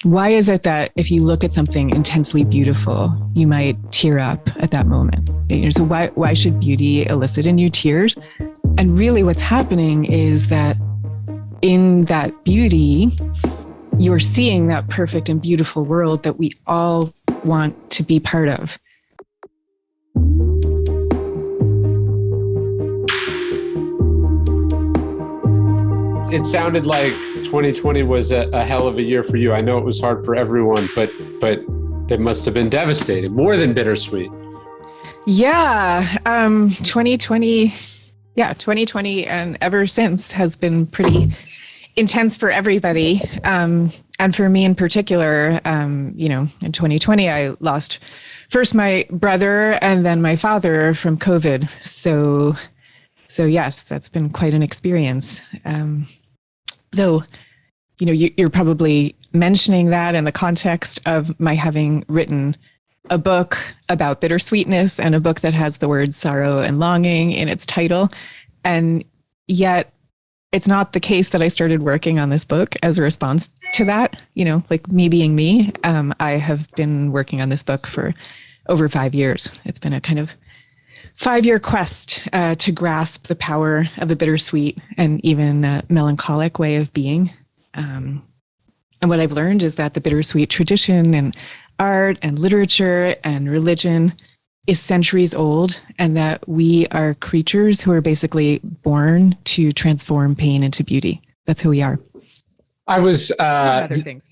Why is it that if you look at something intensely beautiful, you might tear up at that moment? So why should beauty elicit in you tears? And really what's happening is that in that beauty, you're seeing that perfect and beautiful world that we all want to be part of. It sounded like 2020 was a hell of a year for you. I know it was hard for everyone, but it must have been devastating, more than bittersweet. Yeah, 2020 and ever since has been pretty intense for everybody. And for me in particular, in 2020, I lost first my brother and then my father from COVID. So yes, that's been quite an experience. Though, you're probably mentioning that in the context of my having written a book about bittersweetness and a book that has the words sorrow and longing in its title. And yet it's not the case that I started working on this book as a response to that, like me being me. I have been working on this book for over 5 years. It's been a kind of 5-year quest to grasp the power of the bittersweet and even melancholic way of being. And what I've learned is that the bittersweet tradition and art and literature and religion is centuries old, and that we are creatures who are basically born to transform pain into beauty. That's who we are. I was other things.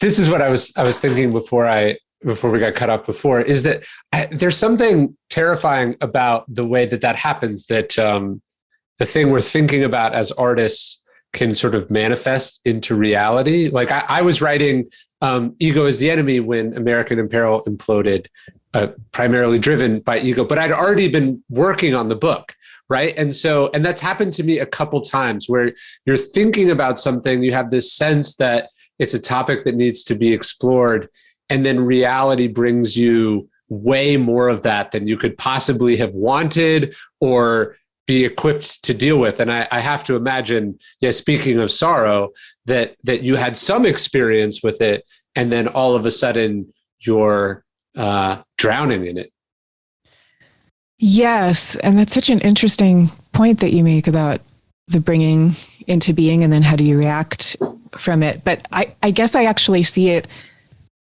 This is what I was thinking before we got cut off before, is that there's something terrifying about the way that happens, that the thing we're thinking about as artists can sort of manifest into reality. Like I was writing Ego is the Enemy when American Apparel imploded, primarily driven by ego, but I'd already been working on the book, right? And that's happened to me a couple times where you're thinking about something, you have this sense that it's a topic that needs to be explored, and then reality brings you way more of that than you could possibly have wanted or be equipped to deal with. And I have to imagine, speaking of sorrow, that you had some experience with it, and then all of a sudden you're drowning in it. Yes. And that's such an interesting point that you make about the bringing into being and then how do you react from it. But I guess I actually see it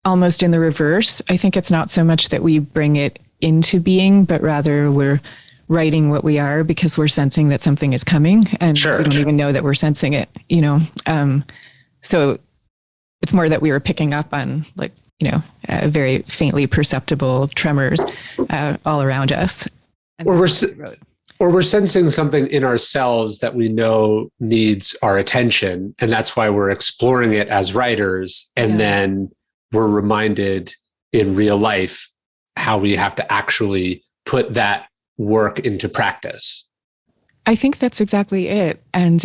almost in the reverse. I think it's not so much that we bring it into being, but rather we're writing what we are because we're sensing that something is coming, and we don't even know that we're sensing it, so it's more that we were picking up on very faintly perceptible tremors all around us. Or we're sensing something in ourselves that we know needs our attention, and that's why we're exploring it as writers. And then we're reminded in real life how we have to actually put that work into practice. I think that's exactly it. And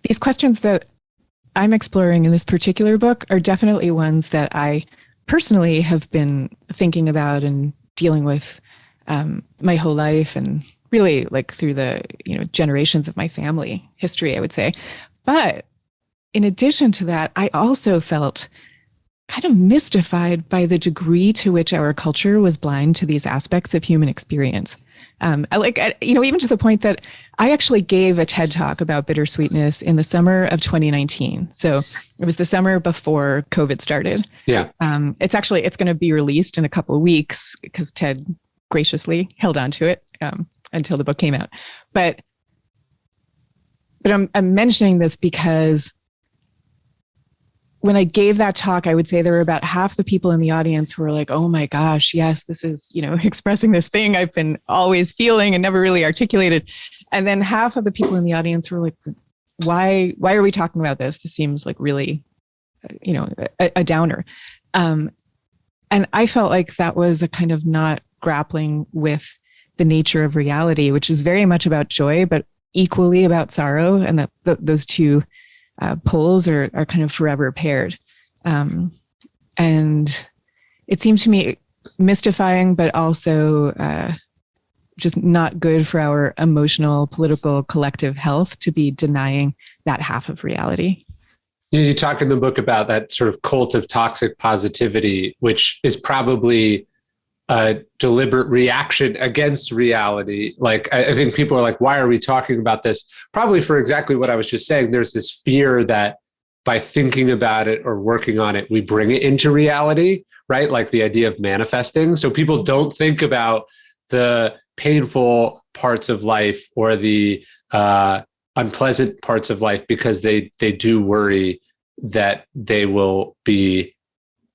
these questions that I'm exploring in this particular book are definitely ones that I personally have been thinking about and dealing with my whole life, and really like through the generations of my family history, I would say. But in addition to that, I also felt kind of mystified by the degree to which our culture was blind to these aspects of human experience. Even to the point that I actually gave a TED talk about bittersweetness in the summer of 2019. So it was the summer before COVID started. Yeah. It's going to be released in a couple of weeks because TED graciously held on to it until the book came out. But I'm mentioning this because when I gave that talk, I would say there were about half the people in the audience who were like, oh my gosh, yes, this is, expressing this thing I've been always feeling and never really articulated. And then half of the people in the audience were like, why are we talking about this? This seems like really, a downer. And I felt like that was a kind of not grappling with the nature of reality, which is very much about joy, but equally about sorrow. And that those two poles are kind of forever paired. And it seemed to me mystifying, but also just not good for our emotional, political, collective health to be denying that half of reality. You talk in the book about that sort of cult of toxic positivity, which is probably a deliberate reaction against reality. Like, I think people are like, why are we talking about this? Probably for exactly what I was just saying. There's this fear that by thinking about it or working on it, we bring it into reality, right? Like the idea of manifesting. So people don't think about the painful parts of life or the unpleasant parts of life because they do worry that they will be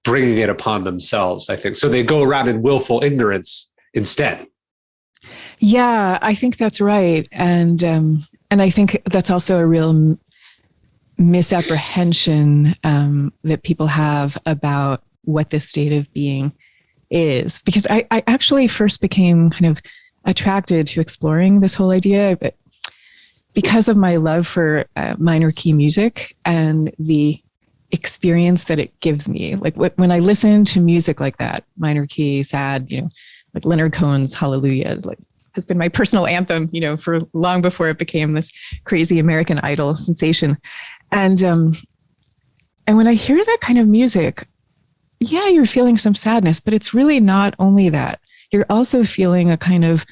bringing it upon themselves, I think. So they go around in willful ignorance instead. Yeah, I think that's right. And I think that's also a real misapprehension that people have about what this state of being is. Because I actually first became kind of attracted to exploring this whole idea because of my love for minor key music and the experience that it gives me. Like when I listen to music like that, minor key, sad, like Leonard Cohen's Hallelujah has been my personal anthem, for long before it became this crazy American Idol sensation. And when I hear that kind of music, yeah, you're feeling some sadness, but it's really not only that. You're also feeling a kind of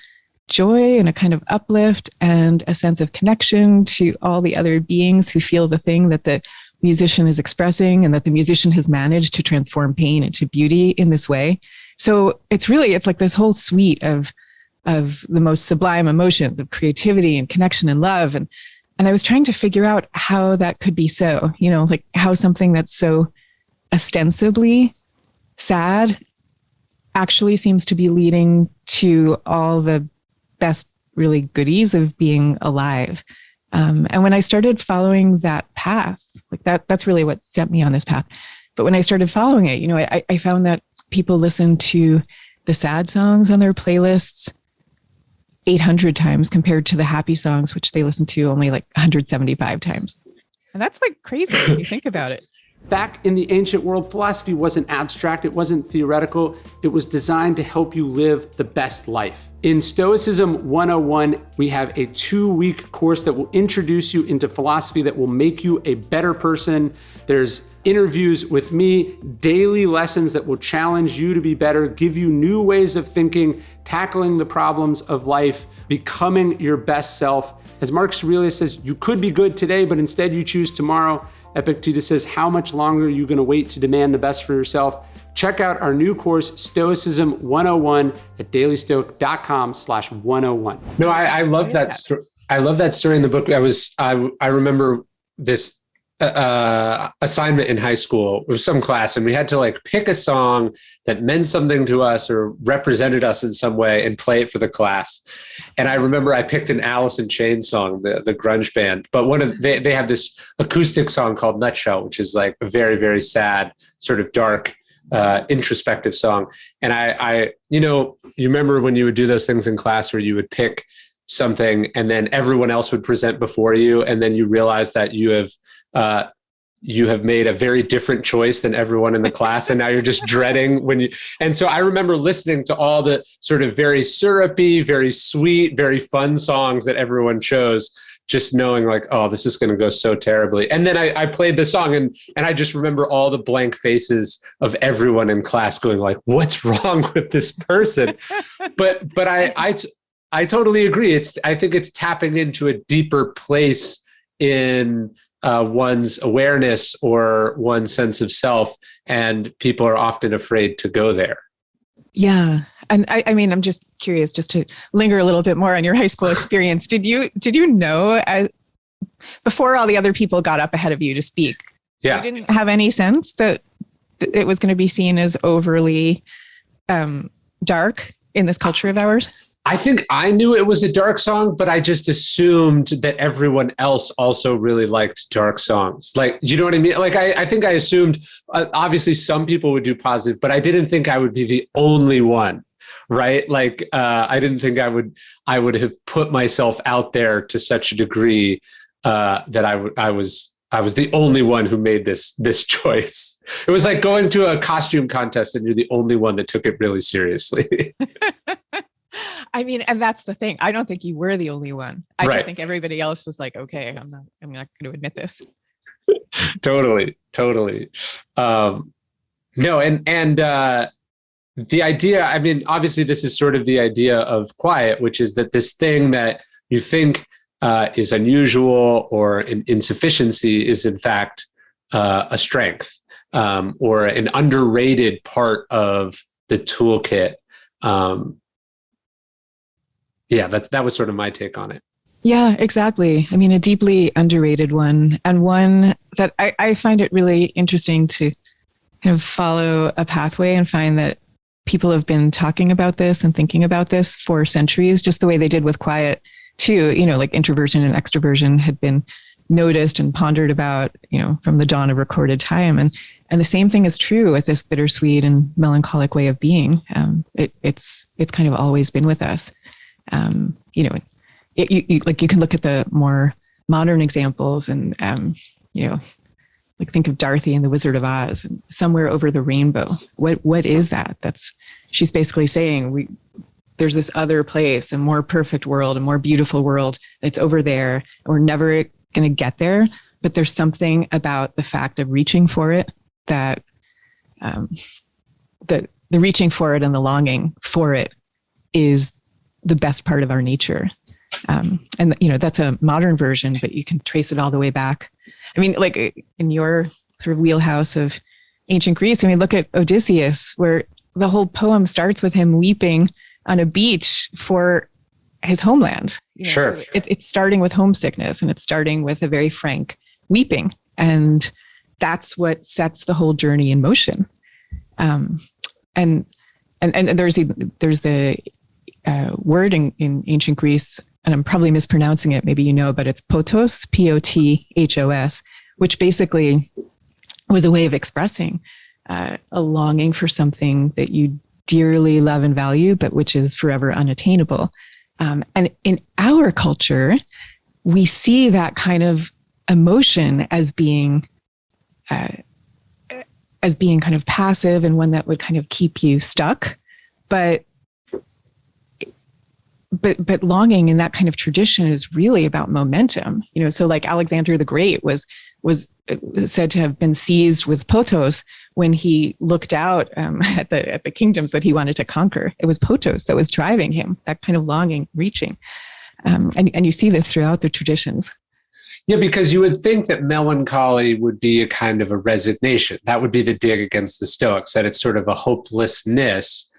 joy and a kind of uplift and a sense of connection to all the other beings who feel the thing that the musician is expressing and that the musician has managed to transform pain into beauty in this way. So it's like this whole suite of the most sublime emotions of creativity and connection and love. And I was trying to figure out how that could be so, like how something that's so ostensibly sad actually seems to be leading to all the best really goodies of being alive. And when I started following that path, like that's really what set me on this path. But when I started following it, I found that people listen to the sad songs on their playlists 800 times compared to the happy songs, which they listen to only like 175 times. And that's like crazy when you think about it. Back in the ancient world, philosophy wasn't abstract, it wasn't theoretical, it was designed to help you live the best life. In Stoicism 101, we have a 2-week course that will introduce you into philosophy that will make you a better person. There's interviews with me, daily lessons that will challenge you to be better, give you new ways of thinking, tackling the problems of life, becoming your best self. As Marcus Aurelius says, you could be good today, but instead you choose tomorrow. Epictetus says, how much longer are you going to wait to demand the best for yourself? Check out our new course, Stoicism 101 at dailystoic.com/101. No, I love that story. I love that story in the book. I remember this assignment in high school. It was some class, and we had to like pick a song that meant something to us or represented us in some way and play it for the class. And I remember I picked an Alice in Chains song, the grunge band, but they have this acoustic song called Nutshell, which is like a very, very sad, sort of dark, introspective song. And I you remember when you would do those things in class where you would pick something and then everyone else would present before you, and then you realize that you have made a very different choice than everyone in the class. And now you're just dreading and so I remember listening to all the sort of very syrupy, very sweet, very fun songs that everyone chose, just knowing like, oh, this is going to go so terribly. And then I played the song and I just remember all the blank faces of everyone in class going like, what's wrong with this person? But I totally agree. I think it's tapping into a deeper place in one's awareness or one's sense of self, and people are often afraid to go there. Yeah. And I mean, I'm just curious, just to linger a little bit more on your high school experience. Did you know before all the other people got up ahead of you to speak, you didn't have any sense that it was going to be seen as overly dark in this culture of ours? I think I knew it was a dark song, but I just assumed that everyone else also really liked dark songs. Like, do you know what I mean? Like, I think I assumed, obviously some people would do positive, but I didn't think I would be the only one, right? Like, I didn't think I would have put myself out there to such a degree that I was the only one who made this choice. It was like going to a costume contest and you're the only one that took it really seriously. I mean, and that's the thing. I don't think you were the only one. I just think everybody else was like, okay, I'm not going to admit this. Totally, totally. No, and the idea, I mean, obviously this is sort of the idea of quiet, which is that this thing that you think is unusual or an insufficiency is in fact a strength, or an underrated part of the toolkit. Yeah, that was sort of my take on it. Yeah, exactly. I mean, a deeply underrated one, and one that I find it really interesting to kind of follow a pathway and find that people have been talking about this and thinking about this for centuries, just the way they did with quiet too. Like introversion and extroversion had been noticed and pondered about, from the dawn of recorded time. And the same thing is true with this bittersweet and melancholic way of being. It's kind of always been with us. You can look at the more modern examples and, like think of Dorothy and the Wizard of Oz and Somewhere Over the Rainbow. What is that? She's basically saying there's this other place, a more perfect world, a more beautiful world. It's over there. And we're never going to get there, but there's something about the fact of reaching for it that the reaching for it and the longing for it is the best part of our nature. And that's a modern version, but you can trace it all the way back. I mean, like in your sort of wheelhouse of ancient Greece, I mean, look at Odysseus, where the whole poem starts with him weeping on a beach for his homeland. Sure. So it's starting with homesickness, and it's starting with a very frank weeping. And that's what sets the whole journey in motion. And there's the word in ancient Greece, and I'm probably mispronouncing it, maybe but it's potos, P-O-T-H-O-S, which basically was a way of expressing a longing for something that you dearly love and value, but which is forever unattainable. And in our culture, we see that kind of emotion as being kind of passive and one that would kind of keep you stuck. But longing in that kind of tradition is really about momentum. So like Alexander the Great was said to have been seized with potos when he looked out at the kingdoms that he wanted to conquer. It was potos that was driving him, that kind of longing, reaching. And you see this throughout the traditions. Yeah, because you would think that melancholy would be a kind of a resignation. That would be the dig against the Stoics, that it's sort of a hopelessness.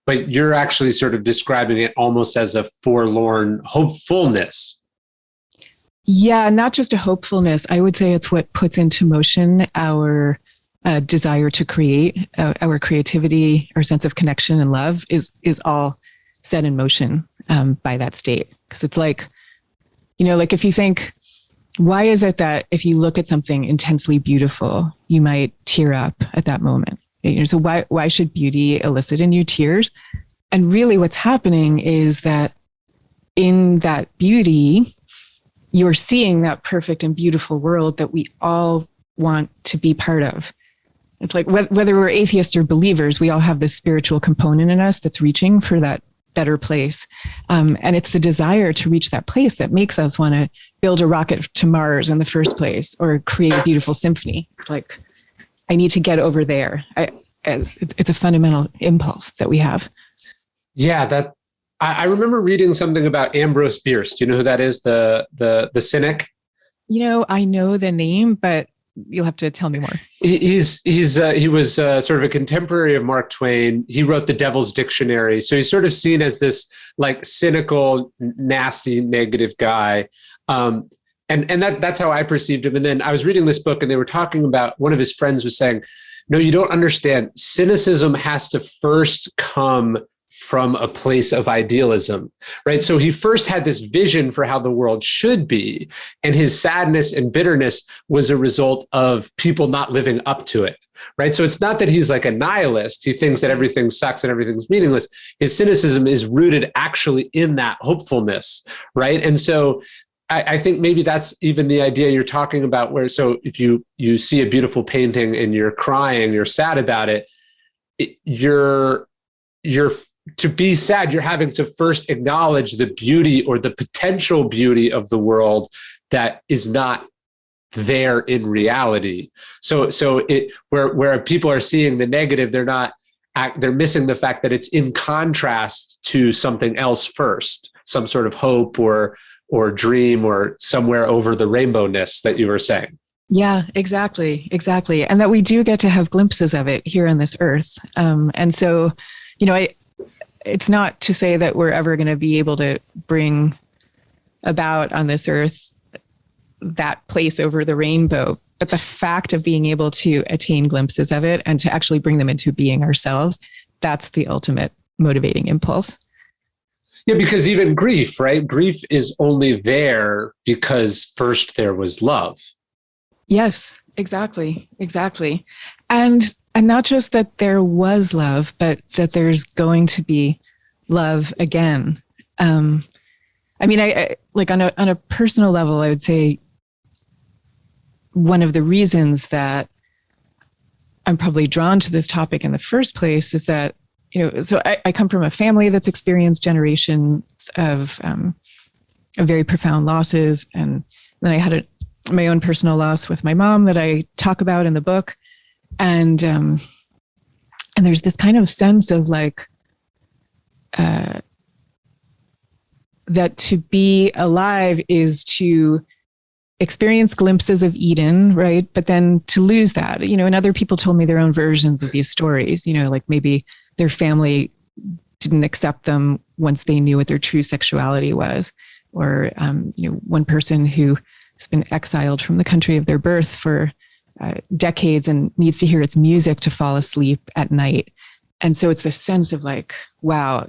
But you're actually sort of describing it almost as a forlorn hopefulness. Yeah, not just a hopefulness. I would say it's what puts into motion our desire to create, our creativity, our sense of connection and love is all set in motion by that state. Because it's like, like if you think, why is it that if you look at something intensely beautiful, you might tear up at that moment? So why should beauty elicit in you tears? And really what's happening is that in that beauty, you're seeing that perfect and beautiful world that we all want to be part of. It's like whether we're atheists or believers, we all have this spiritual component in us that's reaching for that better place. And it's the desire to reach that place that makes us want to build a rocket to Mars in the first place or create a beautiful symphony. It's like, I need to get over there. It's a fundamental impulse that we have. Yeah, I remember reading something about Ambrose Bierce. Do you know who that is? The cynic. I know the name, but you'll have to tell me more. He was sort of a contemporary of Mark Twain. He wrote The Devil's Dictionary, so he's sort of seen as this like cynical, nasty, negative guy. And that's how I perceived him. And then I was reading this book and they were talking about, one of his friends was saying, no, you don't understand. Cynicism has to first come from a place of idealism, right? So he first had this vision for how the world should be, and his sadness and bitterness was a result of people not living up to it, right? So it's not that he's like a nihilist. He thinks that everything sucks and everything's meaningless. His cynicism is rooted actually in that hopefulness, right? And so I think maybe that's even the idea you're talking about, where, so if you see a beautiful painting and you're crying, you're sad about it, you're to be sad, you're having to first acknowledge the beauty or the potential beauty of the world that is not there in reality. So it where people are seeing the negative, they're missing the fact that it's in contrast to something else first, some sort of hope or dream or somewhere over the rainbowness that you were saying. Yeah, exactly. And that we do get to have glimpses of it here on this earth. And so, it's not to say that we're ever going to be able to bring about on this earth that place over the rainbow, but the fact of being able to attain glimpses of it and to actually bring them into being ourselves, that's the ultimate motivating impulse. Yeah, because even grief, right? Grief is only there because first there was love. Yes, exactly. And not just that there was love, but that there's going to be love again. I like on a personal level, I would say one of the reasons that I'm probably drawn to this topic in the first place is that, so I come from a family that's experienced generations of very profound losses. And then I had my own personal loss with my mom that I talk about in the book. And there's this kind of sense of like, that to be alive is to experience glimpses of Eden, right? But then to lose that, and other people told me their own versions of these stories, like maybe their family didn't accept them once they knew what their true sexuality was. Or, one person who has been exiled from the country of their birth for decades and needs to hear its music to fall asleep at night. And so it's this sense of like, wow,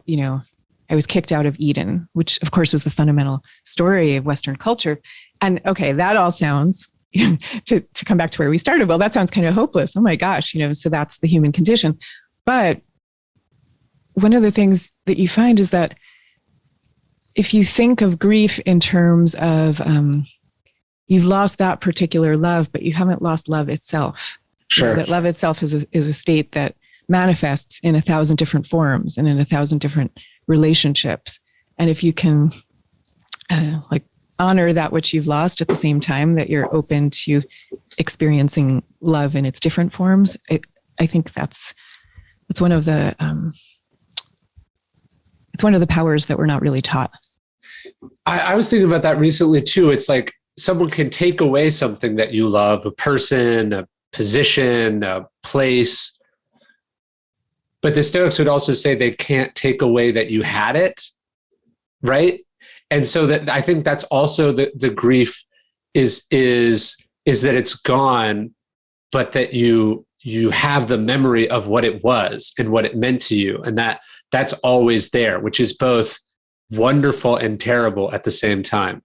I was kicked out of Eden, which of course is the fundamental story of Western culture. And okay, that all sounds, to come back to where we started, well, that sounds kind of hopeless. Oh my gosh, so that's the human condition. But one of the things that you find is that if you think of grief in terms of, you've lost that particular love, but you haven't lost love itself. Sure. That love itself is a state that manifests in 1,000 different forms and in 1,000 different relationships. And if you can honor that which you've lost at the same time that you're open to experiencing love in its different forms, I think that's one of the it's one of the powers that we're not really taught. I was thinking about that recently too. It's like someone can take away something that you love, a person, a position, a place. But the Stoics would also say they can't take away that you had it, right? And so that I think that's also the grief is that it's gone, but that you have the memory of what it was and what it meant to you, and that's always there, which is both wonderful and terrible at the same time.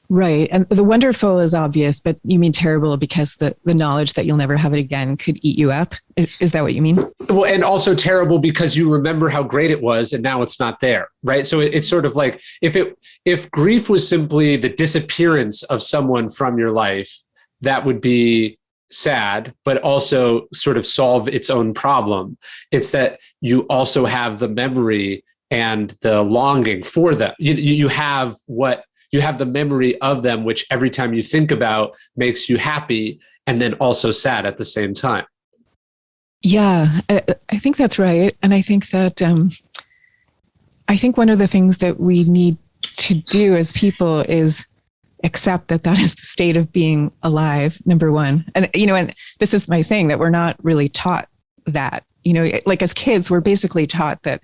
Right. And the wonderful is obvious, but you mean terrible because the knowledge that you'll never have it again could eat you up. Is that what you mean? Well, and also terrible because you remember how great it was and now it's not there. Right. So it's sort of like if grief was simply the disappearance of someone from your life, that would be sad, but also sort of solve its own problem. It's that you also have the memory and the longing for them. You have the memory of them, which every time you think about makes you happy and then also sad at the same time. Yeah, I think that's right. And I think that, I think one of the things that we need to do as people is accept that is the state of being alive, number one. And, and this is my thing, that we're not really taught that, like as kids, we're basically taught that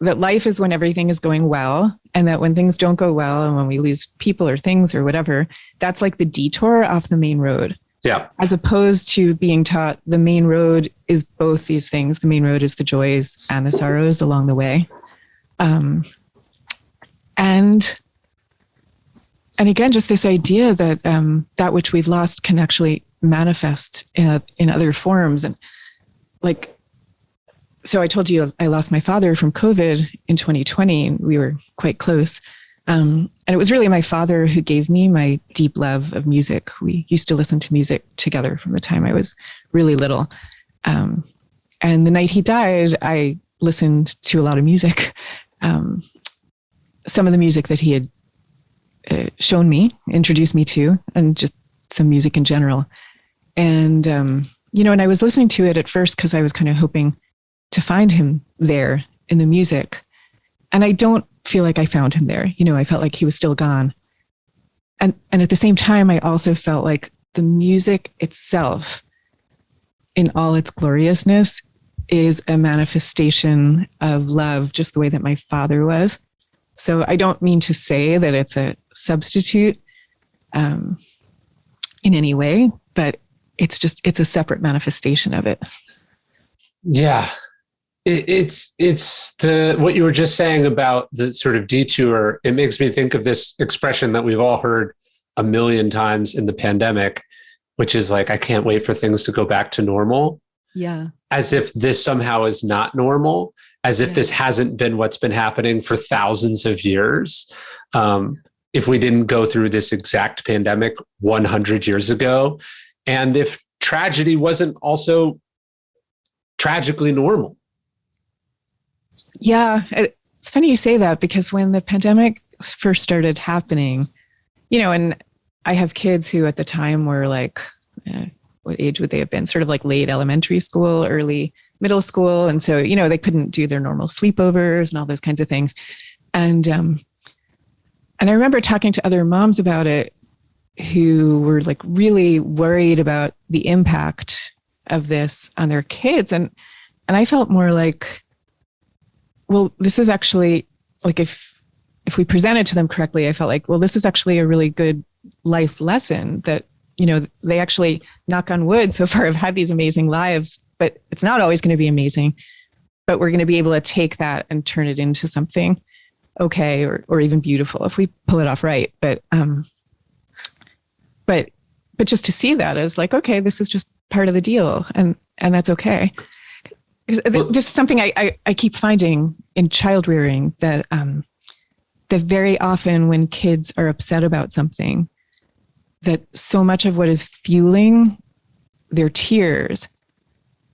life is when everything is going well, and that when things don't go well and when we lose people or things or whatever, that's like the detour off the main road. Yeah. As opposed to being taught the main road is both these things. The main road is the joys and the sorrows along the way. And again, just this idea that that which we've lost can actually manifest in other forms. And like, so I told you I lost my father from COVID in 2020, and we were quite close. And it was really my father who gave me my deep love of music. We used to listen to music together from the time I was really little. And the night he died, I listened to a lot of music. Some of the music that he had introduced me to, and just some music in general. And, and I was listening to it at first because I was kind of hoping to find him there in the music. And I don't feel like I found him there. I felt like he was still gone. And at the same time, I also felt like the music itself, in all its gloriousness, is a manifestation of love, just the way that my father was. So I don't mean to say that it's a substitute in any way, but it's a separate manifestation of it. Yeah. It's what you were just saying about the sort of detour. It makes me think of this expression that we've all heard a million times in the pandemic, which is like, I can't wait for things to go back to normal. Yeah. As if this somehow is not normal, as if this hasn't been what's been happening for thousands of years. If we didn't go through this exact pandemic 100 years ago, and if tragedy wasn't also tragically normal. Yeah, it's funny you say that, because when the pandemic first started happening, and I have kids who at the time were like, what age would they have been? Sort of like late elementary school, early middle school. And so, they couldn't do their normal sleepovers and all those kinds of things. And I remember talking to other moms about it who were like really worried about the impact of this on their kids. And I felt more like, well, this is actually like, if we present it to them correctly, I felt like, well, this is actually a really good life lesson that, they actually, knock on wood, so far have had these amazing lives, but it's not always going to be amazing, but we're going to be able to take that and turn it into something okay, or even beautiful if we pull it off right. But just to see that as like, okay, this is just part of the deal, and that's okay. This is something I keep finding in child rearing, that very often when kids are upset about something, that so much of what is fueling their tears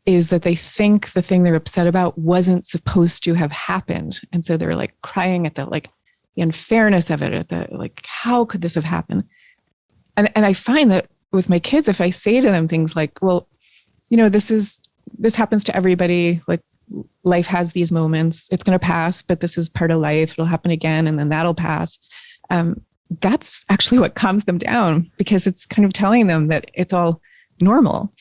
is that they think the thing they're upset about wasn't supposed to have happened. And so they're like crying at the unfairness of it, at the like, how could this have happened? And I find that with my kids, if I say to them things like, well, this happens to everybody. Like, life has these moments. It's going to pass, but this is part of life. It'll happen again, and then that'll pass. That's actually what calms them down, because it's kind of telling them that it's all normal,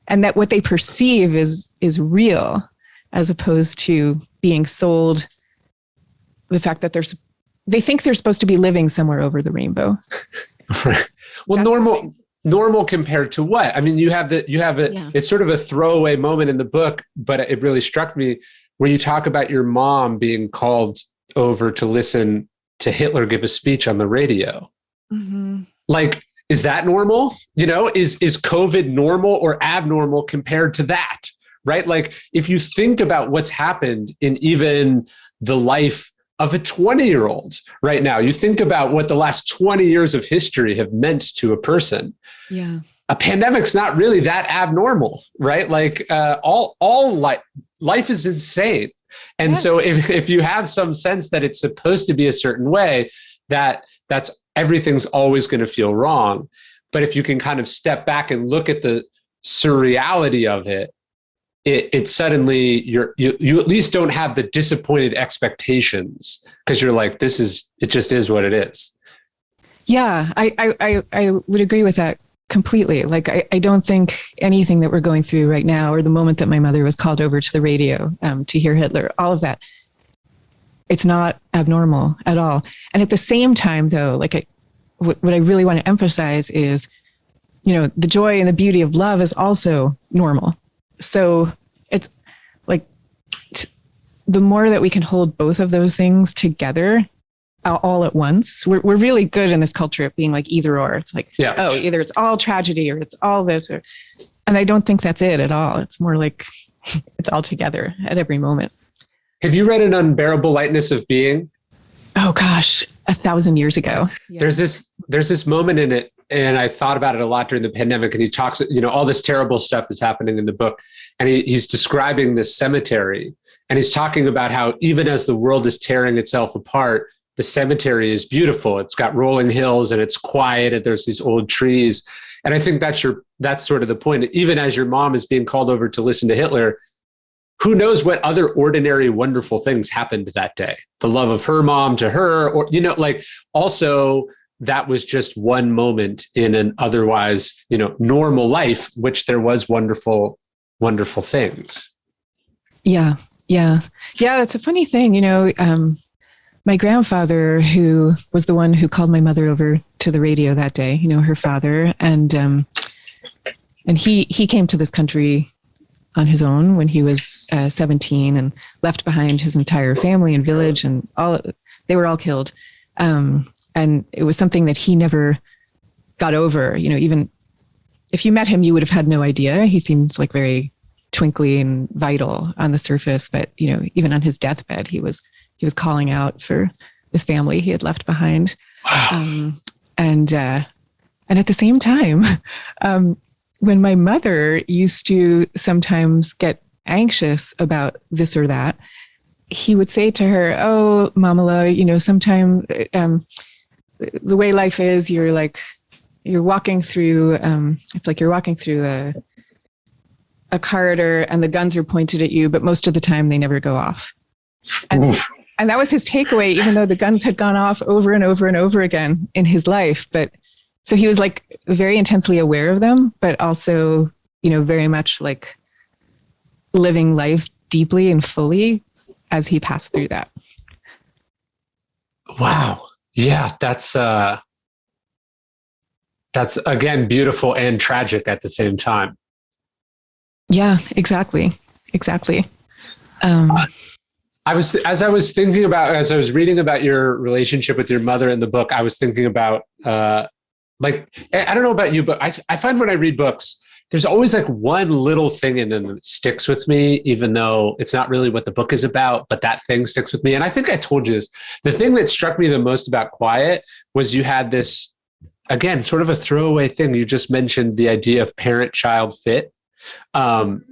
and that what they perceive is real, as opposed to being sold the fact that they think they're supposed to be living somewhere over the rainbow. Right. Well, normal compared to what? I mean, you have it. Yeah. It's sort of a throwaway moment in the book, but it really struck me where you talk about your mom being called over to listen to Hitler give a speech on the radio. Mm-hmm. Like, is that normal? Is COVID normal or abnormal compared to that? Right? Like, if you think about what's happened in even the life of a 20-year-old right now, you think about what the last 20 years of history have meant to a person. Yeah. A pandemic's not really that abnormal, right? Like, all life is insane. And yes. So if you have some sense that it's supposed to be a certain way, that's everything's always going to feel wrong. But if you can kind of step back and look at the surreality of it, it suddenly you at least don't have the disappointed expectations, because you're like, it just is what it is. Yeah, I would agree with that completely. Like, I don't think anything that we're going through right now, or the moment that my mother was called over to the radio to hear Hitler, all of that, it's not abnormal at all. And at the same time, though, like, what I really want to emphasize is, the joy and the beauty of love is also normal. So it's like, the more that we can hold both of those things together all at once, we're really good in this culture at being like either or. It's like, oh, either it's all tragedy or it's all this, and I don't think that's it at all. It's more like it's all together at every moment. Have you read An Unbearable Lightness of Being? Oh gosh, 1,000 years ago. Yeah. There's this moment in it, and I thought about it a lot during the pandemic, and he talks, all this terrible stuff is happening in the book, and he's describing this cemetery, and he's talking about how even as the world is tearing itself apart, the cemetery is beautiful. It's got rolling hills and it's quiet and there's these old trees. And I think that's sort of the point. Even as your mom is being called over to listen to Hitler, who knows what other ordinary, wonderful things happened that day? The love of her mom to her, or, like also that was just one moment in an otherwise, normal life, which there was wonderful, wonderful things. Yeah. That's a funny thing. My grandfather, who was the one who called my mother over to the radio that day, her father, and he came to this country on his own when he was 17 and left behind his entire family and village, and they were all killed. And it was something that he never got over. Even if you met him, you would have had no idea. He seemed like very twinkly and vital on the surface, but even on his deathbed, he was calling out for this family he had left behind. Wow. And at the same time, when my mother used to sometimes get anxious about this or that, he would say to her, "Oh, Mamala, sometimes the way life is, you're walking through, it's like you're walking through a corridor and the guns are pointed at you, but most of the time they never go off." And that was his takeaway, even though the guns had gone off over and over and over again in his life. But so he was very intensely aware of them, but also, very much living life deeply and fully as he passed through that. Wow. Yeah. That's again, beautiful and tragic at the same time. Yeah, exactly. As I was reading about your relationship with your mother in the book, I was thinking about, I don't know about you, but I find when I read books, there's always one little thing in them that sticks with me, even though it's not really what the book is about, but that thing sticks with me. And I think I told you this, the thing that struck me the most about Quiet was you had this, again, sort of a throwaway thing. You just mentioned the idea of parent-child fit. And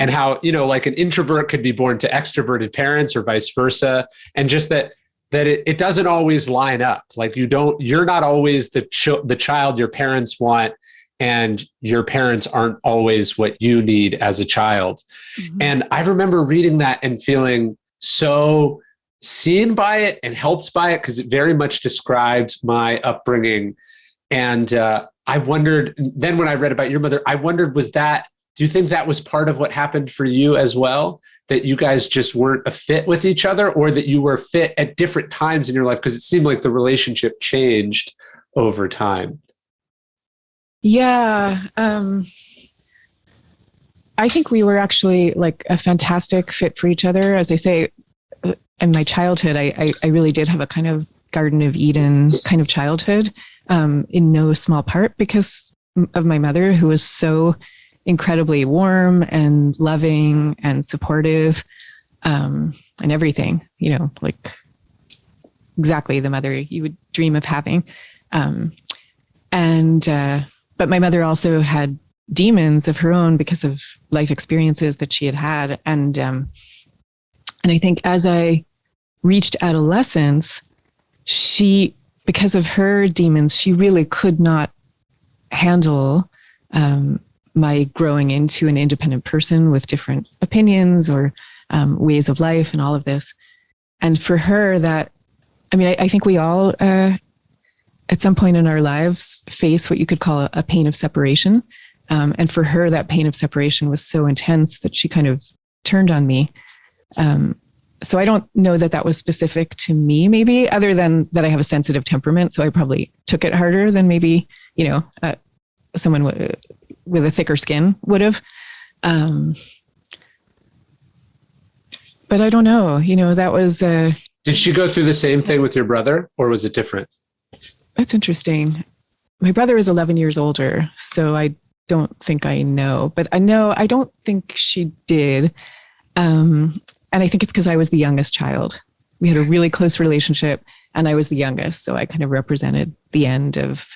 how, an introvert could be born to extroverted parents or vice versa. And just that it doesn't always line up. You're not always the child your parents want, and your parents aren't always what you need as a child. Mm-hmm. And I remember reading that and feeling so seen by it and helped by it, because it very much described my upbringing. And I wondered, then when I read about your mother, I wondered, do you think that was part of what happened for you as well? That you guys just weren't a fit with each other, or that you were fit at different times in your life? Because it seemed like the relationship changed over time. Yeah. I think we were actually a fantastic fit for each other. As I say, in my childhood, I really did have a kind of Garden of Eden kind of childhood, in no small part because of my mother, who was so incredibly warm and loving and supportive, and everything, exactly the mother you would dream of having. But my mother also had demons of her own because of life experiences that she had had. And I think as I reached adolescence, because of her demons, she really could not handle, my growing into an independent person with different opinions or ways of life and all of this. And for her, I think we all, at some point in our lives, face what you could call a pain of separation. And for her, that pain of separation was so intense that she kind of turned on me. So I don't know that was specific to me, maybe, other than that I have a sensitive temperament. So I probably took it harder than maybe, someone with a thicker skin would have. But I don't know, that was... Did she go through the same thing with your brother, or was it different? That's interesting. My brother is 11 years older, so I don't think I know. But I don't think she did. And I think it's because I was the youngest child. We had a really close relationship, and I was the youngest. So I kind of represented the end of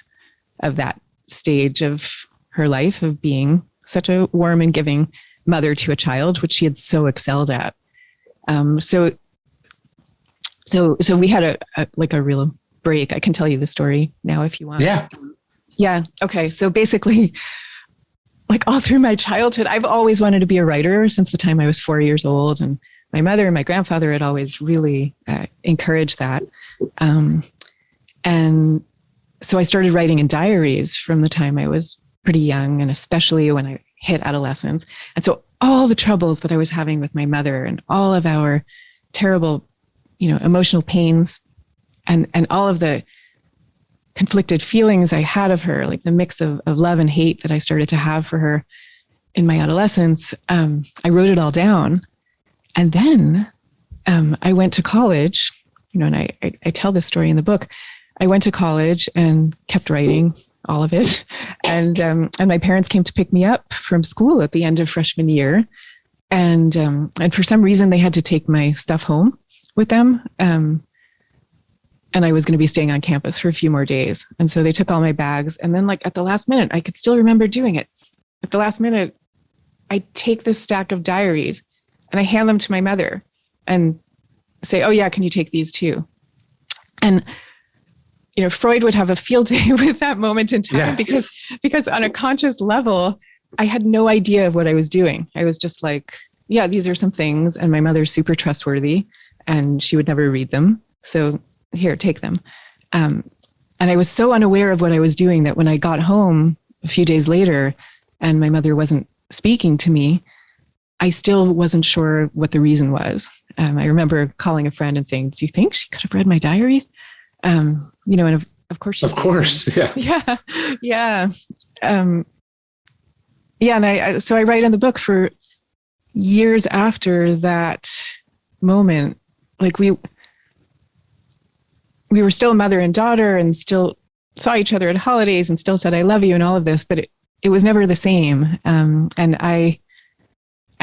that stage of her life, of being such a warm and giving mother to a child, which she had so excelled at. So So we had a real break. I can tell you the story now if you want. Yeah. Yeah. Okay. So basically, like all through my childhood, I've always wanted to be a writer since the time I was 4 years old. And my mother and my grandfather had always really encouraged that. And so I started writing in diaries from the time I was pretty young, and especially when I hit adolescence. And so all the troubles that I was having with my mother and all of our terrible, emotional pains and all of the conflicted feelings I had of her, like the mix of love and hate that I started to have for her in my adolescence, I wrote it all down. And then I went to college, and I tell this story in the book. I went to college and kept writing all of it. And my parents came to pick me up from school at the end of freshman year. And for some reason, they had to take my stuff home with them. And I was going to be staying on campus for a few more days. And so they took all my bags. And then like at the last minute, I could still remember doing it. At the last minute, I take this stack of diaries and I hand them to my mother and say, oh yeah, can you take these too? And Freud would have a field day with that moment in time because on a conscious level, I had no idea of what I was doing. I was just like, yeah, these are some things. And my mother's super trustworthy and she would never read them. So here, take them. And I was so unaware of what I was doing that when I got home a few days later and my mother wasn't speaking to me, I still wasn't sure what the reason was. I remember calling a friend and saying, do you think she could have read my diaries? And of course she did. Of course, yeah. Yeah, yeah. And so I write in the book for years after that moment, like we were still mother and daughter and still saw each other at holidays and still said, I love you and all of this, but it was never the same. And I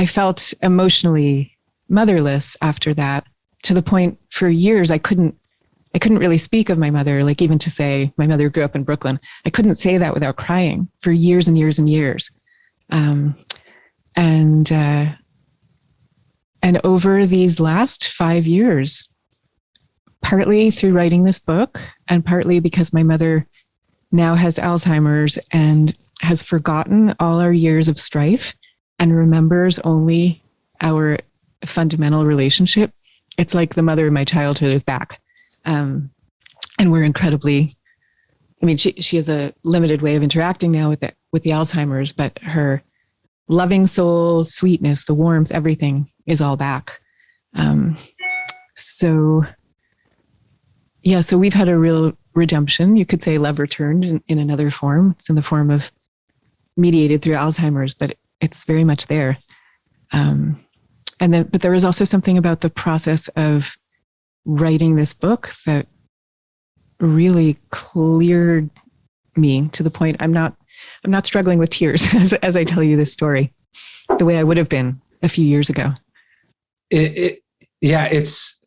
felt emotionally motherless after that, to the point for years I couldn't really speak of my mother, like even to say my mother grew up in Brooklyn. I couldn't say that without crying for years and years and years. And over these last 5 years, partly through writing this book and partly because my mother now has Alzheimer's and has forgotten all our years of strife and remembers only our fundamental relationship, it's like the mother of my childhood is back. And we're incredibly, she has a limited way of interacting now with the Alzheimer's, but her loving soul, sweetness, the warmth, everything is all back. So we've had a real redemption. You could say love returned in another form. It's in the form of mediated through Alzheimer's, but it's very much there. But there was also something about the process of writing this book that really cleared me to the point I'm not struggling with tears as I tell you this story, the way I would have been a few years ago. It's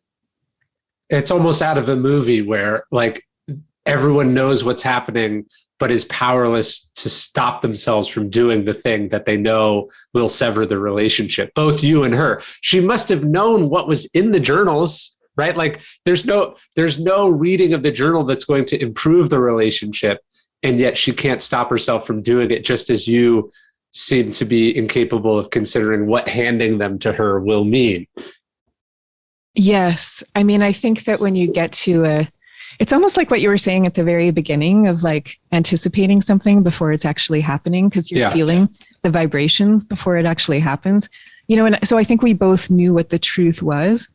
almost out of a movie where like everyone knows what's happening, but is powerless to stop themselves from doing the thing that they know will sever the relationship. Both you and her. She must have known what was in the journals, right? Like there's no reading of the journal that's going to improve the relationship. And yet she can't stop herself from doing it, just as you seem to be incapable of considering what handing them to her will mean. Yes. I think that when you get to it's almost like what you were saying at the very beginning of like anticipating something before it's actually happening, because you're feeling the vibrations before it actually happens. And so I think we both knew what the truth was.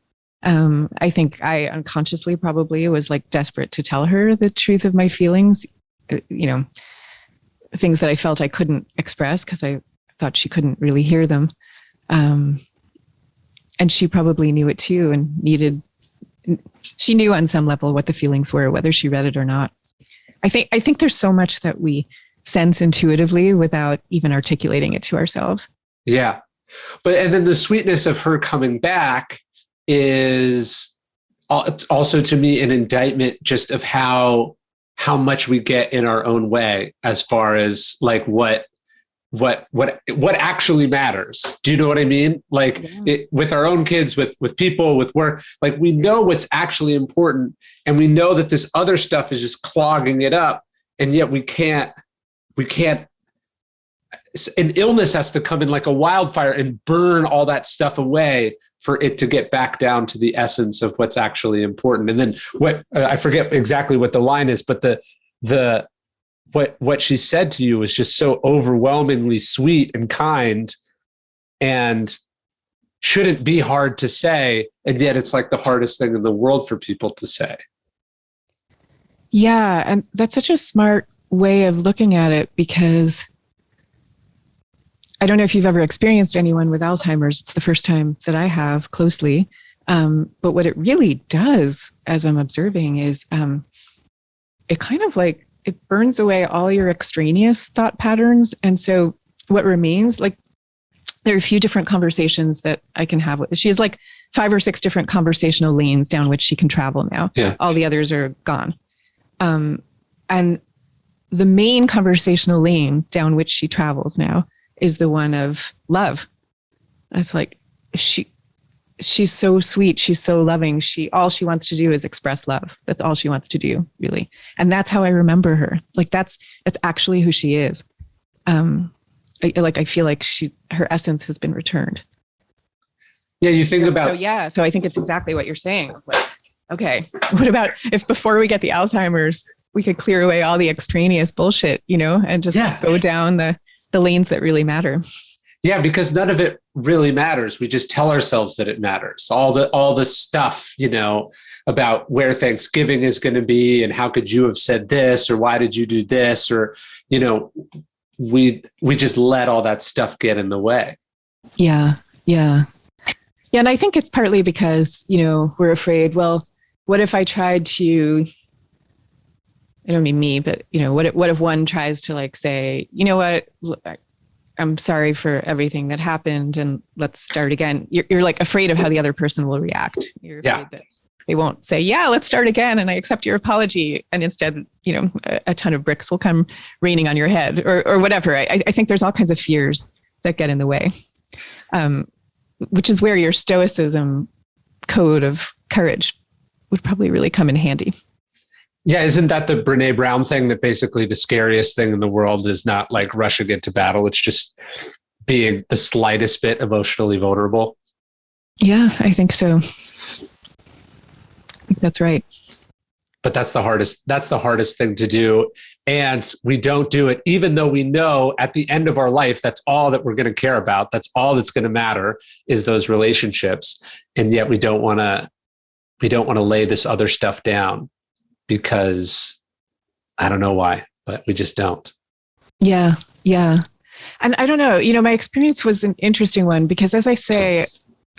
I think I unconsciously probably was like desperate to tell her the truth of my feelings, things that I felt I couldn't express because I thought she couldn't really hear them. And she probably knew it too and she knew on some level what the feelings were, whether she read it or not. I think there's so much that we sense intuitively without even articulating it to ourselves. Yeah. And then the sweetness of her coming back is also to me an indictment just of how much we get in our own way as far as like what what actually matters. Do you know what I mean? Like with our own kids, with people, with work, like we know what's actually important, and we know that this other stuff is just clogging it up, and yet we can't. An illness has to come in like a wildfire and burn all that stuff away for it to get back down to the essence of what's actually important. And then I forget exactly what the line is, but what she said to you was just so overwhelmingly sweet and kind, and shouldn't be hard to say, and yet it's like the hardest thing in the world for people to say. Yeah, and that's such a smart way of looking at it, because I don't know if you've ever experienced anyone with Alzheimer's. It's the first time that I have closely. But what it really does, as I'm observing, is it kind of like, it burns away all your extraneous thought patterns. And so what remains, like, there are a few different conversations that I can have with. She has like 5 or 6 different conversational lanes down which she can travel now. Yeah. All the others are gone. And the main conversational lane down which she travels now is the one of love. It's like, she's so sweet. She's so loving. All she wants to do is express love. That's all she wants to do, really. And that's how I remember her. Like that's actually who she is. I feel like her essence has been returned. Yeah. You think about, So I think it's exactly what you're saying. Like, okay, what about if before we get the Alzheimer's, we could clear away all the extraneous bullshit, and just go down the lanes that really matter. Yeah, because none of it really matters. We just tell ourselves that it matters. All the stuff, about where Thanksgiving is going to be, and how could you have said this, or why did you do this, or we just let all that stuff get in the way. Yeah. And I think it's partly because we're afraid. Well, what if I tried to? I don't mean me, but what if one tries to like say, you know what? I'm sorry for everything that happened, and let's start again. You're like afraid of how the other person will react. You're afraid that they won't say, yeah, let's start again, and I accept your apology. And instead, a ton of bricks will come raining on your head, or whatever. I think there's all kinds of fears that get in the way, which is where your Stoicism code of courage would probably really come in handy. Yeah, isn't that the Brene Brown thing, that basically the scariest thing in the world is not like rushing into battle, it's just being the slightest bit emotionally vulnerable? Yeah, I think so. I think that's right. But that's the hardest thing to do. And we don't do it, even though we know at the end of our life, that's all that we're going to care about. That's all that's going to matter, is those relationships. And yet we don't want to lay this other stuff down, because I don't know why, but we just don't. Yeah. And I don't know, my experience was an interesting one, because as I say,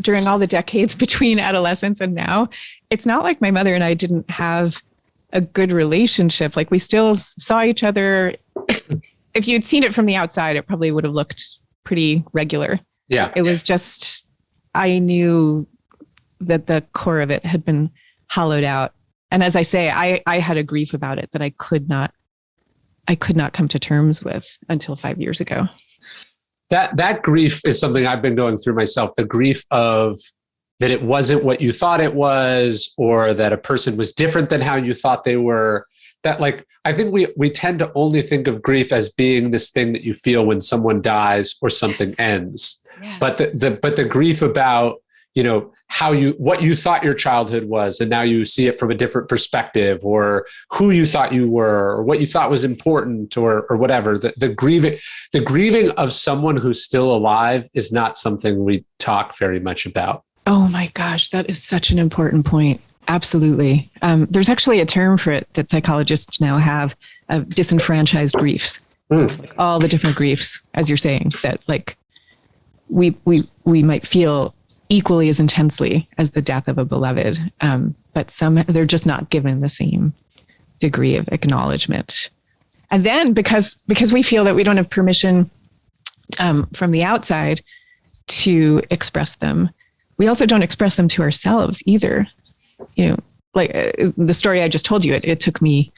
during all the decades between adolescence and now, it's not like my mother and I didn't have a good relationship. Like we still saw each other. If you'd seen it from the outside, it probably would have looked pretty regular. Yeah. It was just, I knew that the core of it had been hollowed out. And as I say, I had a grief about it that I could not come to terms with until 5 years ago. That grief is something I've been going through myself. The grief of that it wasn't what you thought it was, or that a person was different than how you thought they were. That, like, I think we tend to only think of grief as being this thing that you feel when someone dies or something ends. Yes. But the grief about, what you thought your childhood was, and now you see it from a different perspective, or who you thought you were, or what you thought was important, or whatever. The grieving of someone who's still alive is not something we talk very much about. Oh my gosh, that is such an important point. Absolutely. There's actually a term for it that psychologists now have, of disenfranchised griefs. Like all the different griefs, as you're saying, that like we might feel equally as intensely as the death of a beloved, but they're just not given the same degree of acknowledgement. And then because we feel that we don't have permission from the outside to express them, we also don't express them to ourselves either. Like the story I just told you, it took me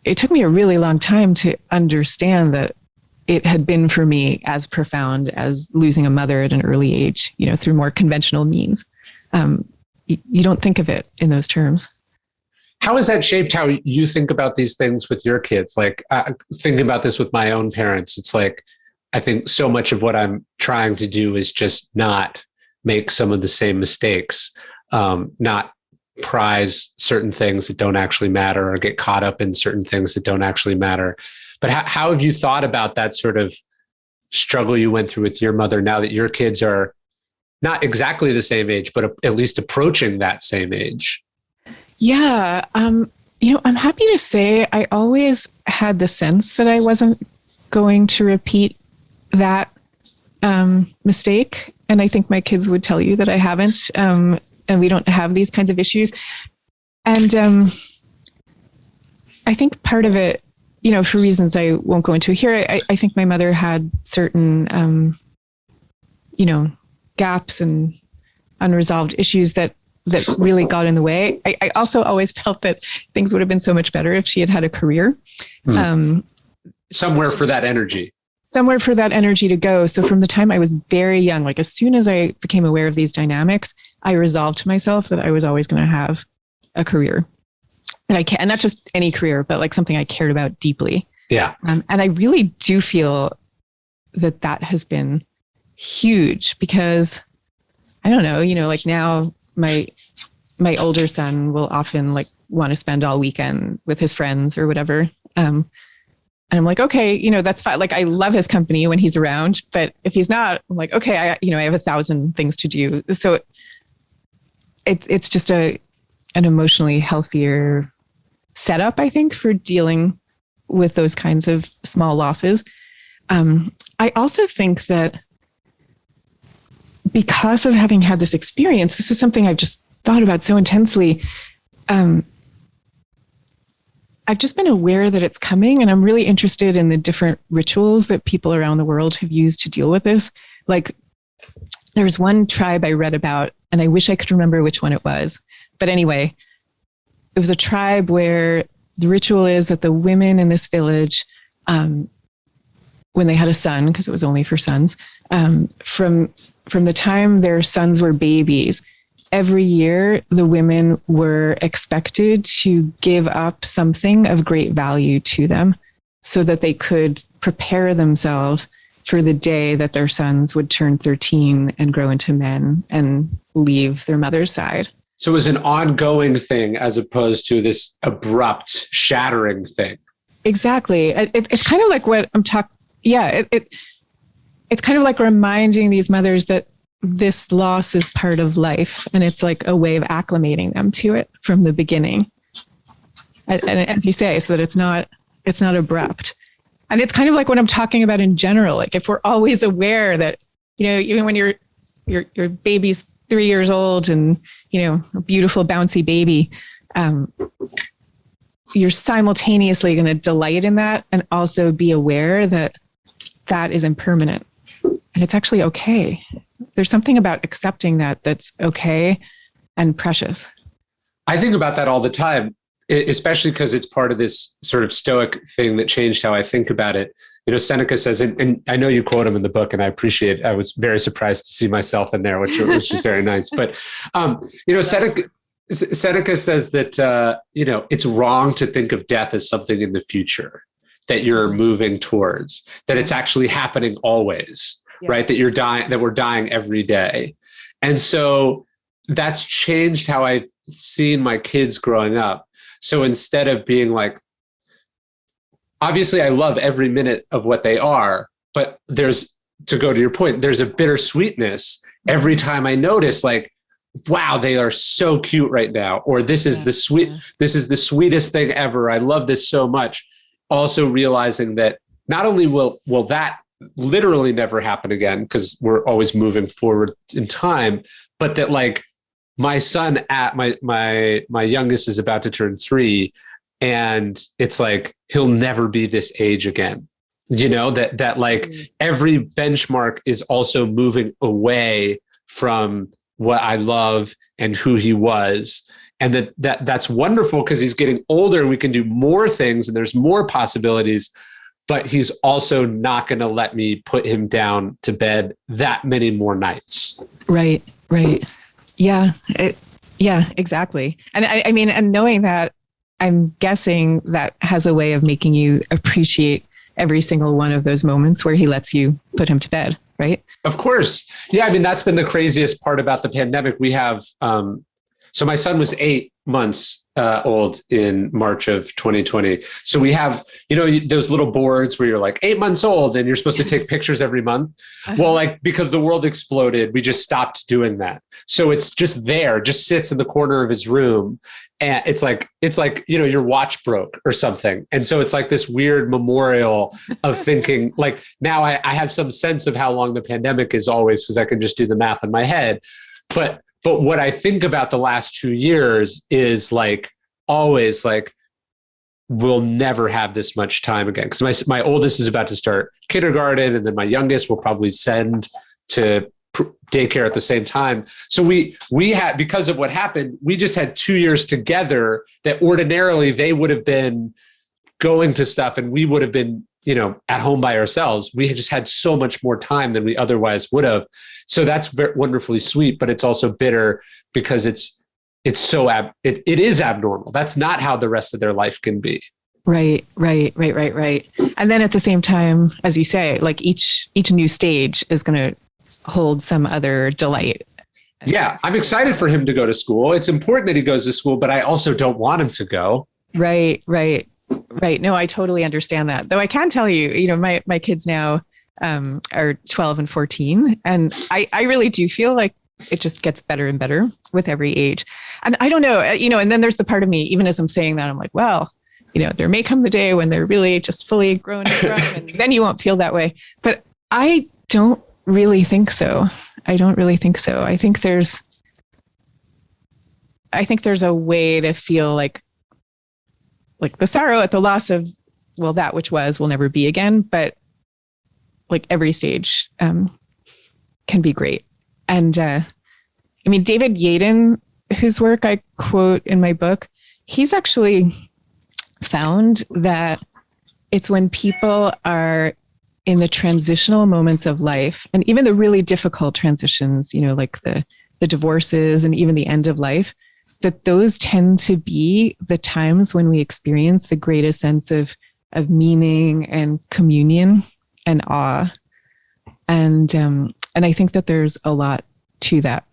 a really long time to understand that it had been for me as profound as losing a mother at an early age, through more conventional means. You don't think of it in those terms. How has that shaped how you think about these things with your kids? Like thinking about this with my own parents, it's like, I think so much of what I'm trying to do is just not make some of the same mistakes, not prize certain things that don't actually matter or get caught up in certain things that don't actually matter. But how have you thought about that sort of struggle you went through with your mother now that your kids are not exactly the same age, but at least approaching that same age? Yeah. I'm happy to say I always had the sense that I wasn't going to repeat that mistake. And I think my kids would tell you that I haven't. And we don't have these kinds of issues. And I think part of it, for reasons I won't go into here, I think my mother had certain, gaps and unresolved issues that really got in the way. I also always felt that things would have been so much better if she had had a career. Somewhere for that energy. Somewhere for that energy to go. So from the time I was very young, like as soon as I became aware of these dynamics, I resolved to myself that I was always going to have a career. And not just any career, but like something I cared about deeply. Yeah. And I really do feel that has been huge because I don't know, like now my older son will often like want to spend all weekend with his friends or whatever. And I'm like, okay, that's fine. Like I love his company when he's around, but if he's not, I'm like, okay, I have 1,000 things to do. So it's just an emotionally healthier setup, I think, for dealing with those kinds of small losses. I also think that because of having had this experience, this is something I've just thought about so intensely. I've just been aware that it's coming, and I'm really interested in the different rituals that people around the world have used to deal with this. Like there's one tribe I read about, and I wish I could remember which one it was. But anyway, it was a tribe where the ritual is that the women in this village, when they had a son, because it was only for sons, from the time their sons were babies, every year the women were expected to give up something of great value to them so that they could prepare themselves for the day that their sons would turn 13 and grow into men and leave their mother's side. So it was an ongoing thing as opposed to this abrupt shattering thing. Exactly. It's kind of like what I'm talking. Yeah. It's kind of like reminding these mothers that this loss is part of life, and it's like a way of acclimating them to it from the beginning. And as you say, so that it's not abrupt. And it's kind of like what I'm talking about in general. Like if we're always aware that, even when your baby's 3 years old and, a beautiful bouncy baby, you're simultaneously going to delight in that and also be aware that that is impermanent and it's actually okay. There's something about accepting that that's okay and precious. I think about that all the time, especially because it's part of this sort of Stoic thing that changed how I think about it. Seneca says, and I know you quote him in the book, and I appreciate it. I was very surprised to see myself in there, which is very nice. But, Seneca says that, it's wrong to think of death as something in the future that you're moving towards, that it's actually happening always, right? That you're dying, that we're dying every day. And so that's changed how I've seen my kids growing up. So instead of being like, obviously I love every minute of what they are, but there's, to go to your point, there's a bittersweetness every time I notice like, wow, they are so cute right now. Or this is this is the sweetest thing ever. I love this so much. Also realizing that not only will that literally never happen again, because we're always moving forward in time, but that like my son at my youngest is about to turn 3, and it's like he'll never be this age again. That like every benchmark is also moving away from what I love and who he was. And that's wonderful because he's getting older and we can do more things and there's more possibilities. but he's also not going to let me put him down to bed that many more nights. Right. Yeah. Yeah, exactly. And I mean, and knowing that, I'm guessing that has a way of making you appreciate every single one of those moments where he lets you put him to bed, right? Of course. Yeah. I mean, that's been the craziest part about the pandemic. We have, so my son was 8 months old in March of 2020. So we have, those little boards where you're like 8 months old and you're supposed to take pictures every month. Well, like, because the world exploded, we just stopped doing that. So it's just there, just sits in the corner of his room. And it's like, your watch broke or something. And so it's like this weird memorial of thinking, like, now I have some sense of how long the pandemic is always, because I can just do the math in my head. But what I think about the last 2 years is like, always like, we'll never have this much time again. Because my oldest is about to start kindergarten, and then my youngest will probably send to daycare at the same time. So we had, because of what happened, we just had 2 years together that ordinarily they would have been going to stuff and we would have been, at home by ourselves. We had just had so much more time than we otherwise would have. So that's wonderfully sweet, but it's also bitter because it is abnormal. That's not how the rest of their life can be. Right. And then at the same time, as you say, like each new stage is going to hold some other delight. Yeah. I'm excited for him to go to school. It's important that he goes to school, but I also don't want him to go. Right. No, I totally understand that. Though I can tell you, my kids now are 12 and 14. And I really do feel like it just gets better and better with every age. And I don't know, and then there's the part of me, even as I'm saying that, I'm like, well, there may come the day when they're really just fully grown and then you won't feel that way. But I don't really think so. I think there's a way to feel like the sorrow at the loss of, well, that which was will never be again. But like every stage can be great. And David Yaden, whose work I quote in my book, he's actually found that it's when people are in the transitional moments of life, and even the really difficult transitions, like the divorces and even the end of life, that those tend to be the times when we experience the greatest sense of meaning and communion and awe. And I think that there's a lot to that.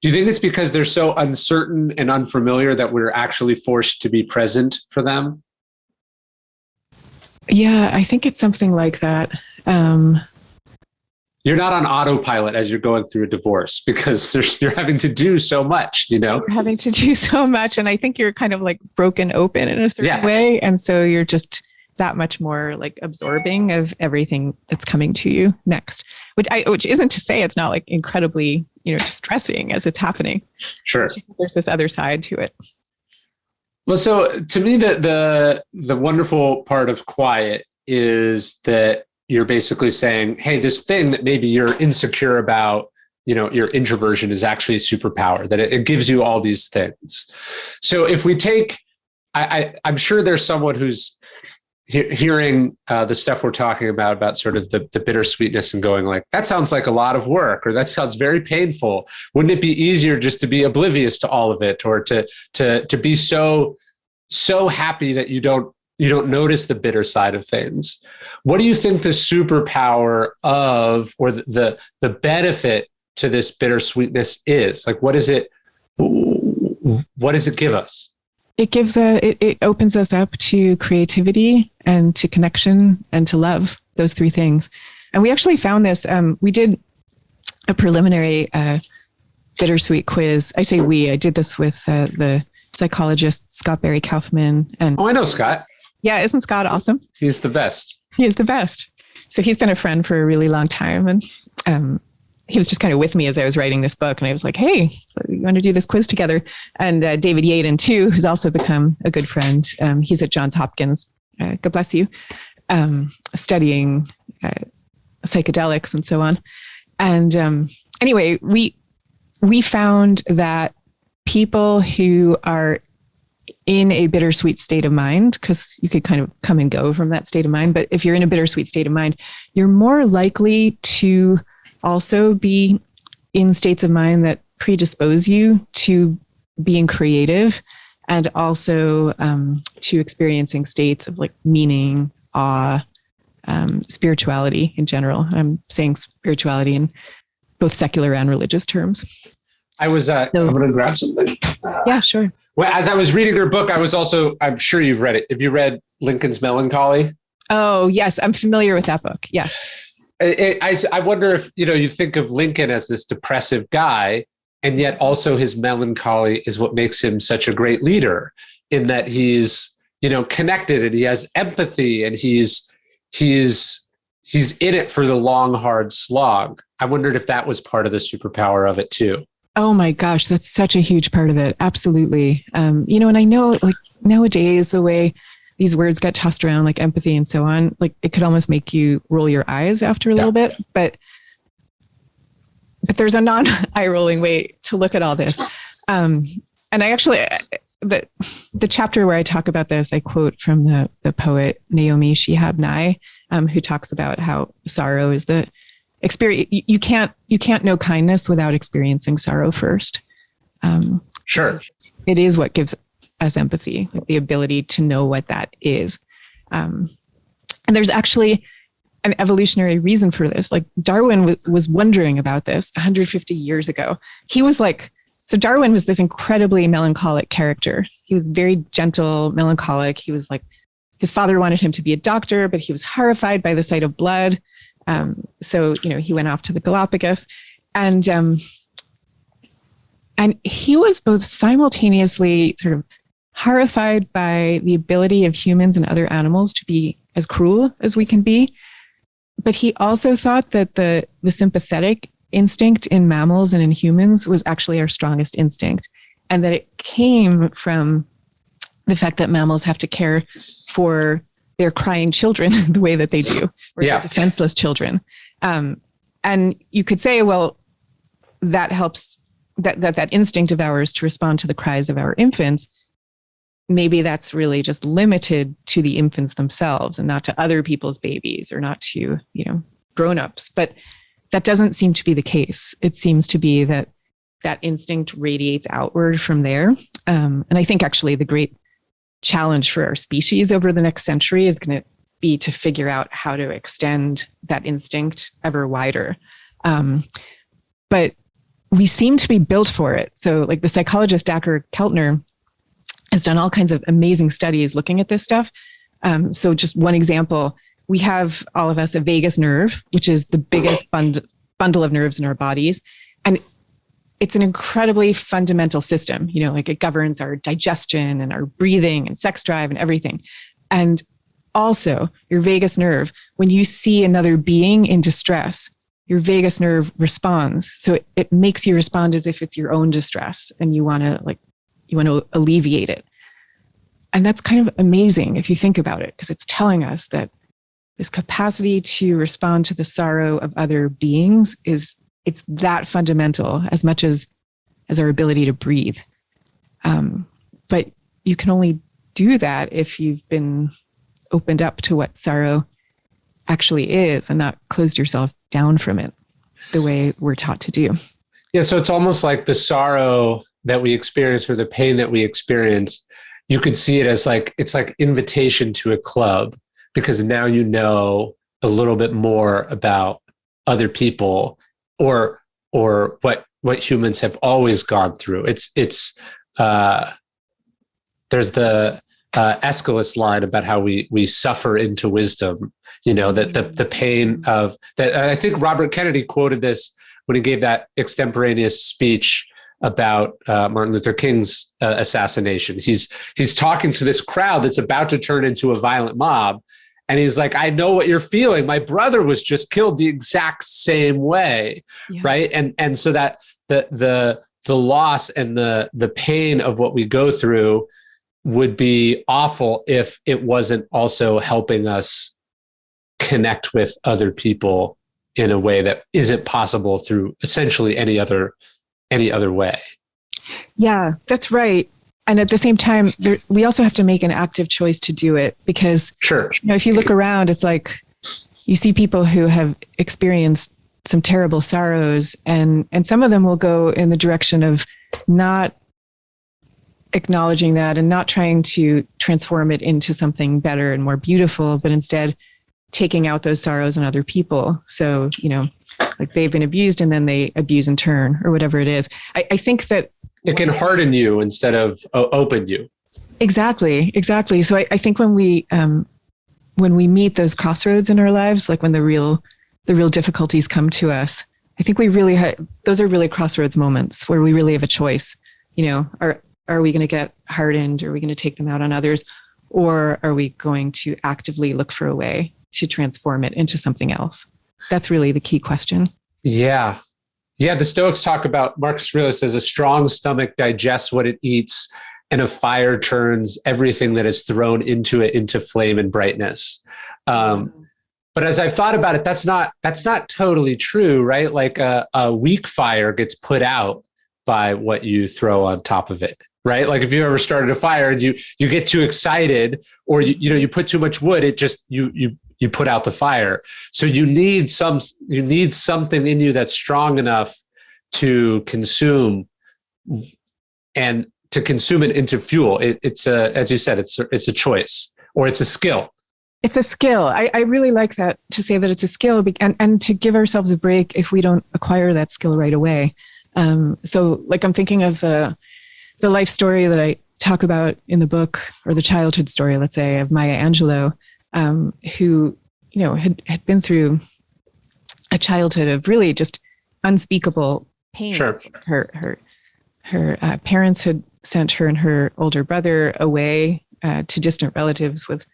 Do you think it's because they're so uncertain and unfamiliar that we're actually forced to be present for them? Yeah, I think it's something like that. You're not on autopilot as you're going through a divorce because you're having to do so much, You're having to do so much. And I think you're kind of like broken open in a certain way. And so you're just that much more like absorbing of everything that's coming to you next, which isn't to say it's not like incredibly, distressing as it's happening. Sure. It's just, there's this other side to it. Well, so to me, the wonderful part of quiet is that you're basically saying, hey, this thing that maybe you're insecure about, your introversion is actually a superpower, that it gives you all these things. So if we take, I'm sure there's someone who's hearing the stuff we're talking about sort of the bittersweetness and going like, that sounds like a lot of work, or that sounds very painful. Wouldn't it be easier just to be oblivious to all of it, or to be so happy that you don't notice the bitter side of things? What do you think the superpower of, or the benefit to this bittersweetness is? Like, what does it give us? It opens us up to creativity and to connection and to love, those three things. And we actually found this, we did a preliminary bittersweet quiz. I say I did this with the psychologist, Scott Barry Kaufman. And I know Scott. Yeah, isn't Scott awesome? He's the best. He is the best. So he's been a friend for a really long time. And he was just kind of with me as I was writing this book. And I was like, hey, you want to do this quiz together? And David Yaden, too, who's also become a good friend. He's at Johns Hopkins. God bless you. Studying psychedelics and so on. And anyway, we found that people who are in a bittersweet state of mind, because you could kind of come and go from that state of mind. But if you're in a bittersweet state of mind, you're more likely to also be in states of mind that predispose you to being creative and also to experiencing states of like meaning, awe, spirituality in general. I'm saying spirituality in both secular and religious terms. I'm going to grab something. Yeah, sure. Well, as I was reading her book, I'm sure you've read it. Have you read Lincoln's Melancholy? Oh, yes. I'm familiar with that book. Yes. I wonder if, you think of Lincoln as this depressive guy, and yet also his melancholy is what makes him such a great leader, in that he's, connected and he has empathy and he's in it for the long, hard slog. I wondered if that was part of the superpower of it too. Oh my gosh, that's such a huge part of it. Absolutely. And I know like nowadays the way these words get tossed around, like empathy and so on, like it could almost make you roll your eyes after a little bit, but there's a non-eye rolling way to look at all this. And I actually, the chapter where I talk about this, I quote from the poet Naomi Shihab Nye, who talks about how sorrow is the experience. You can't know kindness without experiencing sorrow first. Sure. It is what gives us empathy, like the ability to know what that is. And there's actually an evolutionary reason for this. Like Darwin was wondering about this 150 years ago. He was like, so Darwin was this incredibly melancholic character. He was very gentle, melancholic. He was like, his father wanted him to be a doctor, but he was horrified by the sight of blood. So, he went off to the Galapagos and he was both simultaneously sort of horrified by the ability of humans and other animals to be as cruel as we can be. But he also thought that the sympathetic instinct in mammals and in humans was actually our strongest instinct. And that it came from the fact that mammals have to care for their crying children the way that they do, or their defenseless children. And you could say, well, that helps, that instinct of ours to respond to the cries of our infants, maybe that's really just limited to the infants themselves and not to other people's babies or not to, grown-ups. But that doesn't seem to be the case. It seems to be that instinct radiates outward from there. And I think actually the great challenge for our species over the next century is going to be to figure out how to extend that instinct ever wider. But we seem to be built for it. So like the psychologist Dacher Keltner has done all kinds of amazing studies looking at this stuff. So just one example, we have, all of us, a vagus nerve, which is the biggest bundle of nerves in our bodies. And it's an incredibly fundamental system, like it governs our digestion and our breathing and sex drive and everything. And also your vagus nerve, when you see another being in distress, your vagus nerve responds. So it makes you respond as if it's your own distress and you want to alleviate it. And that's kind of amazing if you think about it, because it's telling us that this capacity to respond to the sorrow of other beings it's that fundamental as much as our ability to breathe. But you can only do that if you've been opened up to what sorrow actually is and not closed yourself down from it the way we're taught to do. Yeah. So it's almost like the sorrow that we experience or the pain that we experience, you could see it as it's like invitation to a club, because now you know a little bit more about other people or what humans have always gone through. There's the Aeschylus line about how we suffer into wisdom, that the pain of that. I think Robert Kennedy quoted this when he gave that extemporaneous speech about Martin Luther King's assassination. He's talking to this crowd that's about to turn into a violent mob. And he's like, I know what you're feeling. My brother was just killed the exact same way. Yeah. Right. And so that the loss and the pain of what we go through would be awful if it wasn't also helping us connect with other people in a way that isn't possible through essentially any other way. Yeah, that's right. And at the same time, we also have to make an active choice to do it, because Sure. if you look around, it's like you see people who have experienced some terrible sorrows, and some of them will go in the direction of not acknowledging that and not trying to transform it into something better and more beautiful, but instead taking out those sorrows on other people. So, like they've been abused and then they abuse in turn, or whatever it is. I think that it can harden you instead of open you. Exactly. So I think when we meet those crossroads in our lives, like when the real difficulties come to us, I think those are really crossroads moments where we really have a choice. Are we going to get hardened? Are we going to take them out on others? Or are we going to actively look for a way to transform it into something else? That's really the key question. Yeah. Yeah. The Stoics talk about, Marcus Aurelius says, a strong stomach digests what it eats, and a fire turns everything that is thrown into it into flame and brightness. But as I've thought about it, that's not totally true, right? Like a weak fire gets put out by what you throw on top of it, right? Like if you ever started a fire and you get too excited, or you put too much wood, it just you put out the fire. So you need something in you that's strong enough to consume, and to consume it into fuel. It's as you said, it's a choice, or it's a skill. It's a skill. I really like that, to say that it's a skill, and to give ourselves a break if we don't acquire that skill right away. So like I'm thinking of the life story that I talk about in the book, or the childhood story, let's say, of Maya Angelou, who, had been through a childhood of really just unspeakable pain. Sure. Her parents had sent her and her older brother away to distant relatives with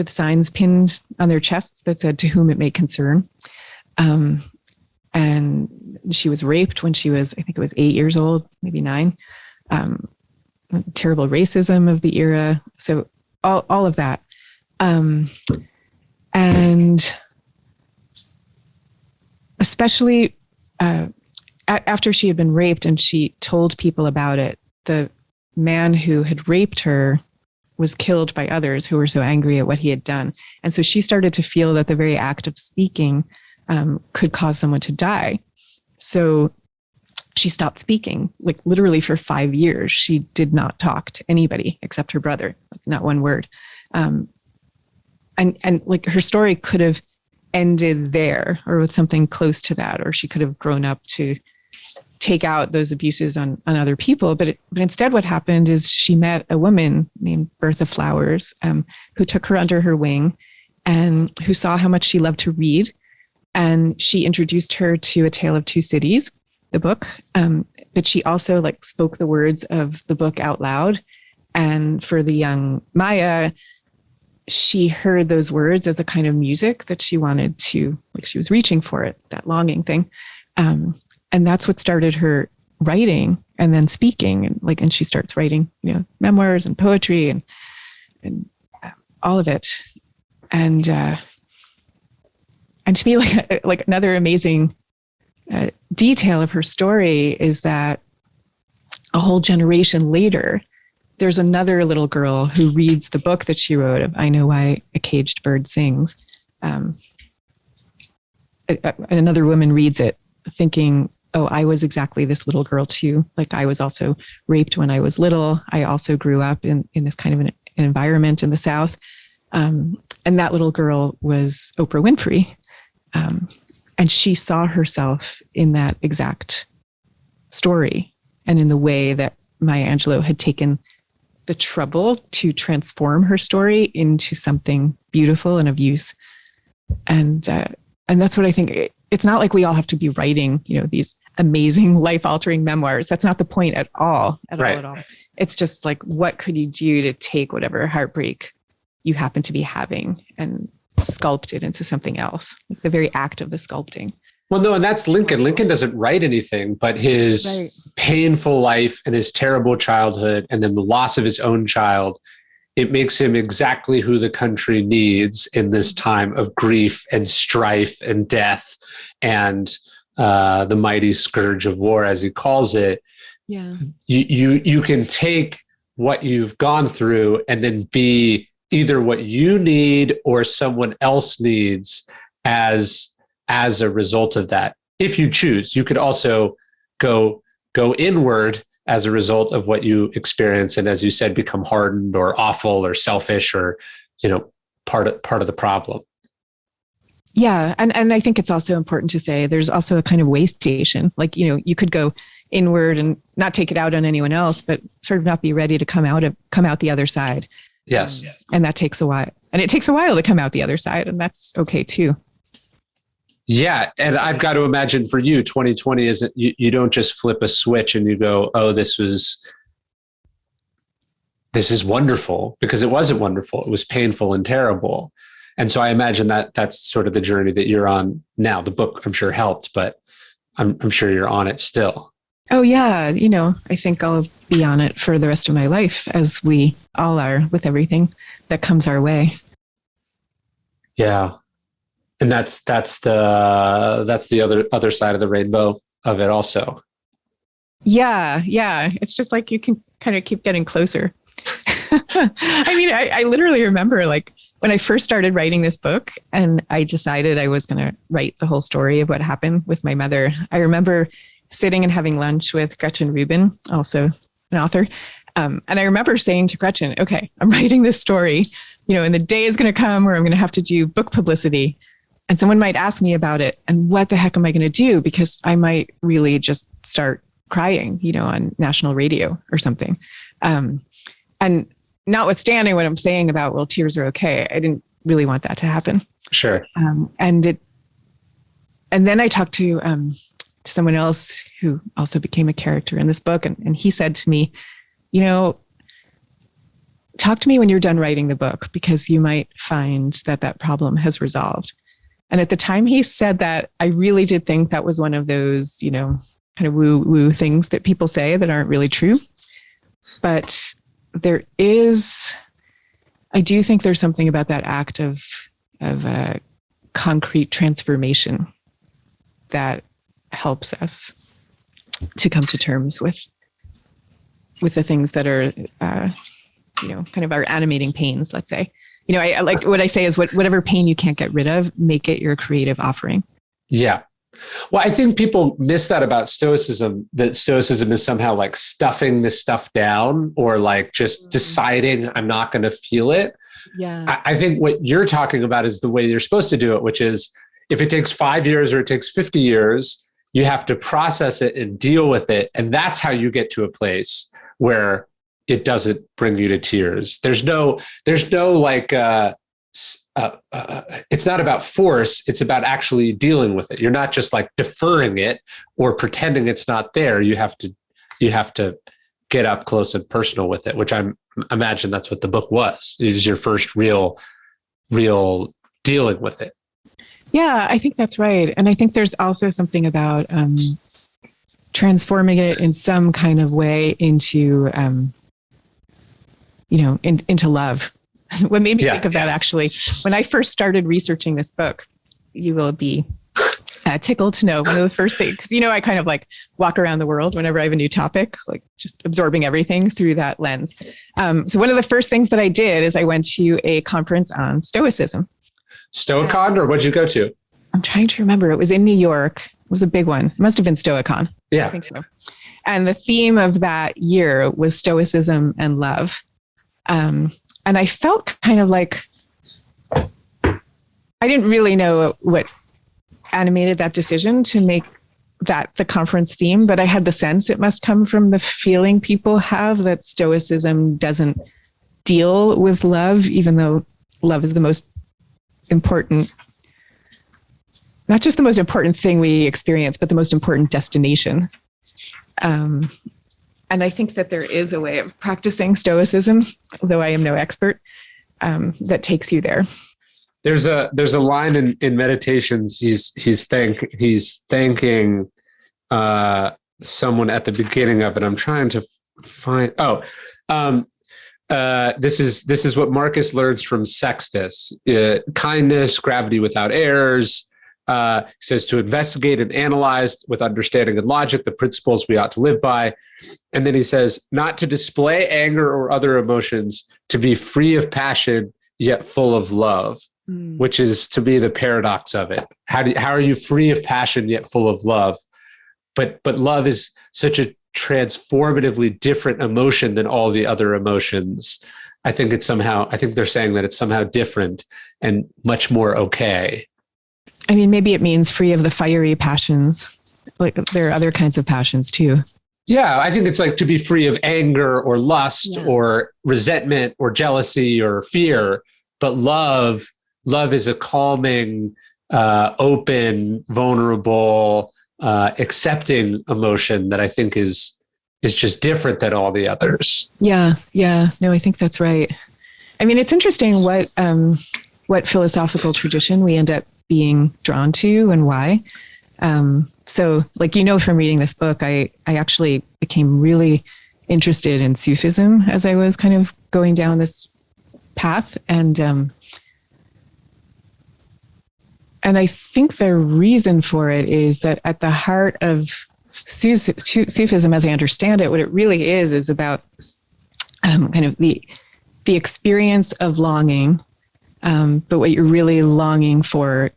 signs pinned on their chests that said, "To whom it may concern." And she was raped when she was, I think it was 8 years old, maybe 9. Terrible racism of the era. So all of that. And especially after she had been raped and she told people about it, the man who had raped her was killed by others who were so angry at what he had done. And so she started to feel that the very act of speaking could cause someone to die. So she stopped speaking, like literally for 5 years. She did not talk to anybody except her brother, like not one word. And like her story could have ended there, or with something close to that, or she could have grown up to take out those abuses on other people. But instead what happened is she met a woman named Bertha Flowers, who took her under her wing and who saw how much she loved to read. And she introduced her to A Tale of Two Cities, the book. But she also like spoke the words of the book out loud. And for the young Maya, she heard those words as a kind of music that she wanted to, like she was reaching for it, that longing thing. And that's what started her writing and then speaking, and she starts writing, memoirs and poetry and all of it. And to me, like another amazing detail of her story is that a whole generation later, there's another little girl who reads the book that she wrote of I Know Why a Caged Bird Sings. Another woman reads it thinking, oh, I was exactly this little girl too. Like I was also raped when I was little. I also grew up in this kind of an environment in the South. And that little girl was Oprah Winfrey. And she saw herself in that exact story and in the way that Maya Angelou had taken the trouble to transform her story into something beautiful and of use. And that's what I think. It's not like we all have to be writing, these amazing life-altering memoirs. That's not the point at all. At all. It's just like, what could you do to take whatever heartbreak you happen to be having and sculpt it into something else? Like the very act of the sculpting. Well, no, and that's Lincoln. Lincoln doesn't write anything, but his painful life and his terrible childhood and then the loss of his own child, it makes him exactly who the country needs in this time of grief and strife and death and the mighty scourge of war, as he calls it. Yeah. You can take what you've gone through, and then B, either what you need or someone else needs as a result of that. If you choose, you could also go inward as a result of what you experience, and as you said, become hardened or awful or selfish or, part of the problem. Yeah. And I think it's also important to say there's also a kind of way station. Like, you could go inward and not take it out on anyone else, but sort of not be ready to come out the other side. Yes. And that takes a while. And it takes a while to come out the other side. And that's okay too. Yeah. And I've got to imagine for you, 2020 isn't, you don't just flip a switch and you go, oh, this is wonderful, because it wasn't wonderful. It was painful and terrible. And so I imagine that that's sort of the journey that you're on now. The book, I'm sure, helped, but I'm sure you're on it still. Oh, yeah. I think I'll be on it for the rest of my life, as we all are with everything that comes our way. Yeah. And that's the other side of the rainbow of it also. Yeah. Yeah. It's just like you can kind of keep getting closer. I mean, I literally remember like when I first started writing this book and I decided I was going to write the whole story of what happened with my mother. I remember sitting and having lunch with Gretchen Rubin, also an author. And I remember saying to Gretchen, okay, I'm writing this story, and the day is going to come where I'm going to have to do book publicity. And someone might ask me about it. And what the heck am I going to do? Because I might really just start crying, on national radio or something. And notwithstanding what I'm saying about, well, tears are okay, I didn't really want that to happen. Sure. And then I talked to someone else who also became a character in this book. And he said to me, talk to me when you're done writing the book, because you might find that problem has resolved. And at the time he said that, I really did think that was one of those, kind of woo things that people say that aren't really true. But I do think there's something about that act of concrete transformation that helps us to come to terms with the things that are, kind of our animating pains, let's say. I like what I say is whatever pain you can't get rid of, make it your creative offering. Yeah. Well, I think people miss that about Stoicism, that Stoicism is somehow like stuffing this stuff down or like just deciding I'm not going to feel it. Yeah. I think what you're talking about is the way you're supposed to do it, which is if it takes 5 years or it takes 50 years, you have to process it and deal with it. And that's how you get to a place where it doesn't bring you to tears. There's no like, it's not about force. It's about actually dealing with it. You're not just like deferring it or pretending it's not there. You have to get up close and personal with it, which I imagine that's what the book was. It was your first real dealing with it. Yeah, I think that's right. And I think there's also something about transforming it in some kind of way into, into love. What made me think of that, actually, when I first started researching this book, you will be tickled to know one of the first things, because, I kind of like walk around the world whenever I have a new topic, like just absorbing everything through that lens. So one of the first things that I did is I went to a conference on Stoicism. Stoicon, or what'd you go to? I'm trying to remember. It was in New York. It was a big one. It must have been Stoicon. Yeah. I think so. And the theme of that year was Stoicism and love. And I felt kind of like I didn't really know what animated that decision to make that the conference theme, but I had the sense it must come from the feeling people have that Stoicism doesn't deal with love, even though love is the most important, not just the most important thing we experience, but the most important destination. And I think that there is a way of practicing Stoicism, though I am no expert, that takes you there. There's a line in Meditations. He's thanking someone at the beginning of it. I'm trying to find. This is what Marcus learns from Sextus: kindness, gravity without airs, says to investigate and analyze with understanding and logic the principles we ought to live by. And then he says, not to display anger or other emotions, to be free of passion, yet full of love, which is to me the paradox of it. How are you free of passion, yet full of love? But love is such a transformatively different emotion than all the other emotions. I think they're saying that it's somehow different and much more okay. I mean, maybe it means free of the fiery passions. Like there are other kinds of passions too. Yeah, I think it's like to be free of anger or lust or resentment or jealousy or fear. But love is a calming, open, vulnerable, accepting emotion that I think is just different than all the others. Yeah. No, I think that's right. I mean, it's interesting what philosophical tradition we end up being drawn to and why. So like, from reading this book, I actually became really interested in Sufism as I was kind of going down this path. And I think the reason for it is that at the heart of Sufism, as I understand it, what it really is about kind of the experience of longing. But what you're really longing for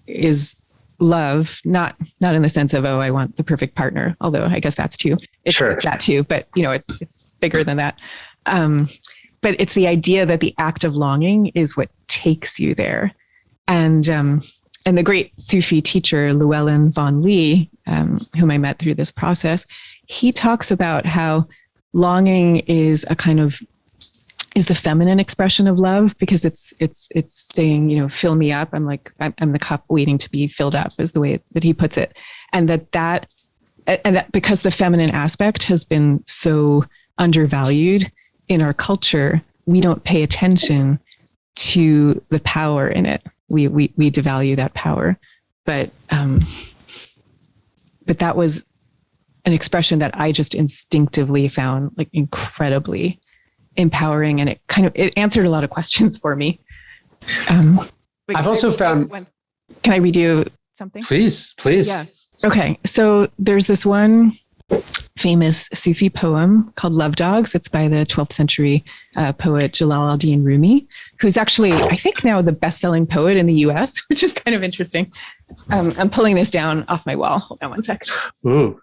is love, not in the sense of, I want the perfect partner, although I guess that's too. It's sure. That too, but it's bigger than that. But it's the idea that the act of longing is what takes you there. And the great Sufi teacher, Llewellyn Vaughan-Lee, whom I met through this process, he talks about how longing is the feminine expression of love, because it's saying, fill me up. I'm the cup waiting to be filled up, is the way that he puts it. And that because the feminine aspect has been so undervalued in our culture, we don't pay attention to the power in it. We devalue that power. But that was an expression that I just instinctively found like incredibly empowering, and it answered a lot of questions for me. I've also found. Can I read you something? Please. Yeah. Okay. So there's this one famous Sufi poem called Love Dogs. It's by the 12th century poet Jalal ad-Din Rumi, who's actually, I think, now the best-selling poet in the US, which is kind of interesting. I'm pulling this down off my wall. Hold on one sec. Ooh.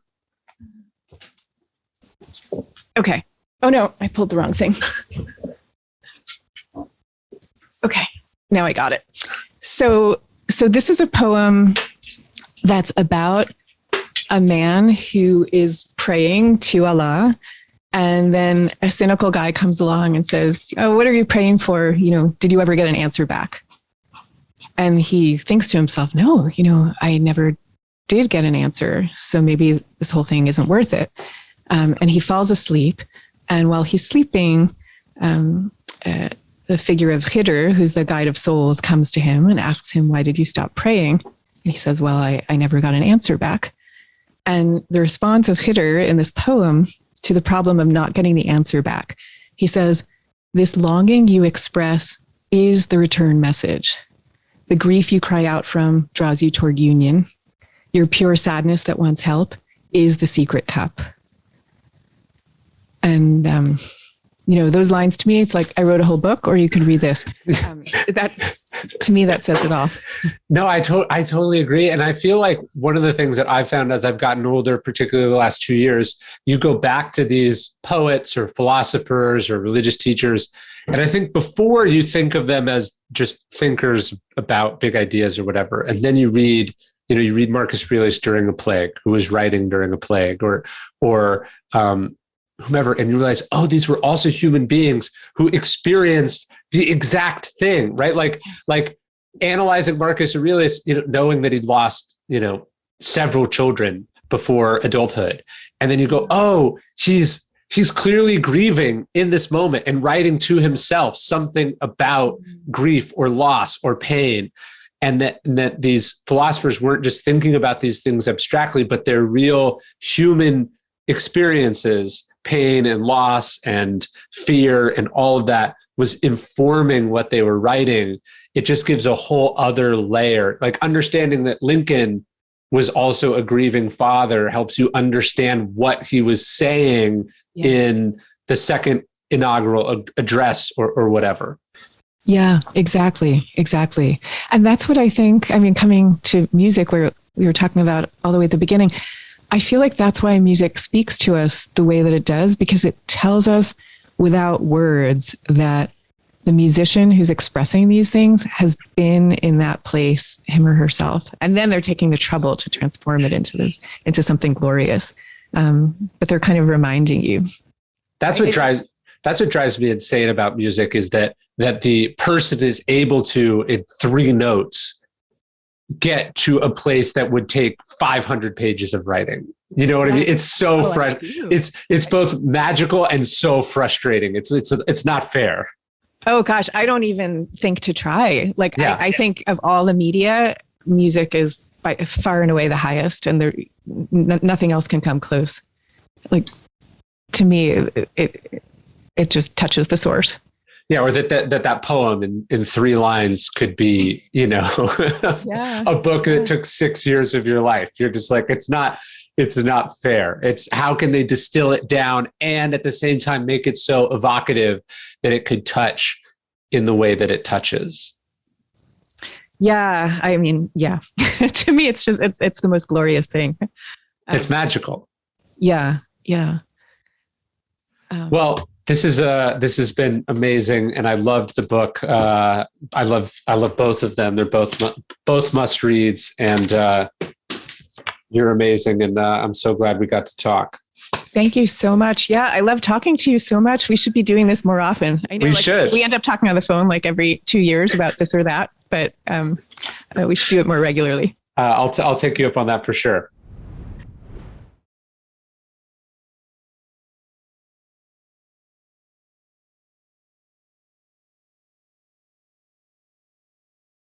Okay. Oh no, I pulled the wrong thing. Okay, now I got it. So this is a poem that's about a man who is praying to Allah, and then a cynical guy comes along and says, "Oh, what are you praying for? Did you ever get an answer back?" And he thinks to himself, "No, I never did get an answer, so maybe this whole thing isn't worth it." And he falls asleep. And while he's sleeping, the figure of Khidr, who's the guide of souls, comes to him and asks him, "Why did you stop praying?" And he says, "Well, I never got an answer back." And the response of Khidr in this poem to the problem of not getting the answer back, he says, "This longing you express is the return message. The grief you cry out from draws you toward union. Your pure sadness that wants help is the secret cup." And, those lines, to me, it's like I wrote a whole book, or you could read this. To me, that says it all. No, I totally agree. And I feel like one of the things that I've found as I've gotten older, particularly the last 2 years, you go back to these poets or philosophers or religious teachers. And I think before you think of them as just thinkers about big ideas or whatever. And then you read Marcus Aurelius during a plague, who was writing during a plague, or whomever, and you realize, these were also human beings who experienced the exact thing, right? Like analyzing Marcus Aurelius, knowing that he'd lost, several children before adulthood. And then you go, he's clearly grieving in this moment and writing to himself something about grief or loss or pain. And that these philosophers weren't just thinking about these things abstractly, but they're real human experiences, pain and loss and fear and all of that was informing what they were writing, it just gives a whole other layer. Like understanding that Lincoln was also a grieving father helps you understand what he was saying in the second inaugural address or whatever. Yeah, exactly. And that's what I think, I mean, coming to music where we were talking about all the way at the beginning, I feel like that's why music speaks to us the way that it does, because it tells us without words that the musician who's expressing these things has been in that place, him or herself. And then they're taking the trouble to transform it into something glorious. But they're kind of reminding you. That's what drives me insane about music, is that the person is able to, in 3 notes, get to a place that would take 500 pages of writing. You know what I mean? It's so it's both magical and so frustrating. It's not fair. Oh gosh, I don't even think to try. Like I think of all the media, music is by far and away the highest, and nothing else can come close. Like to me, it just touches the source. Yeah, or that poem in 3 lines could be, a book that took 6 years of your life. You're just like, it's not fair. It's how can they distill it down and at the same time make it so evocative that it could touch in the way that it touches. Yeah, I mean, yeah. To me, it's just it's the most glorious thing. It's magical. Yeah. Well, this has been amazing, and I loved the book. I love both of them. They're both must reads, and you're amazing. And I'm so glad we got to talk. Thank you so much. Yeah, I love talking to you so much. We should be doing this more often. I know we should. We end up talking on the phone like every 2 years about this or that, but we should do it more regularly. I'll take you up on that for sure.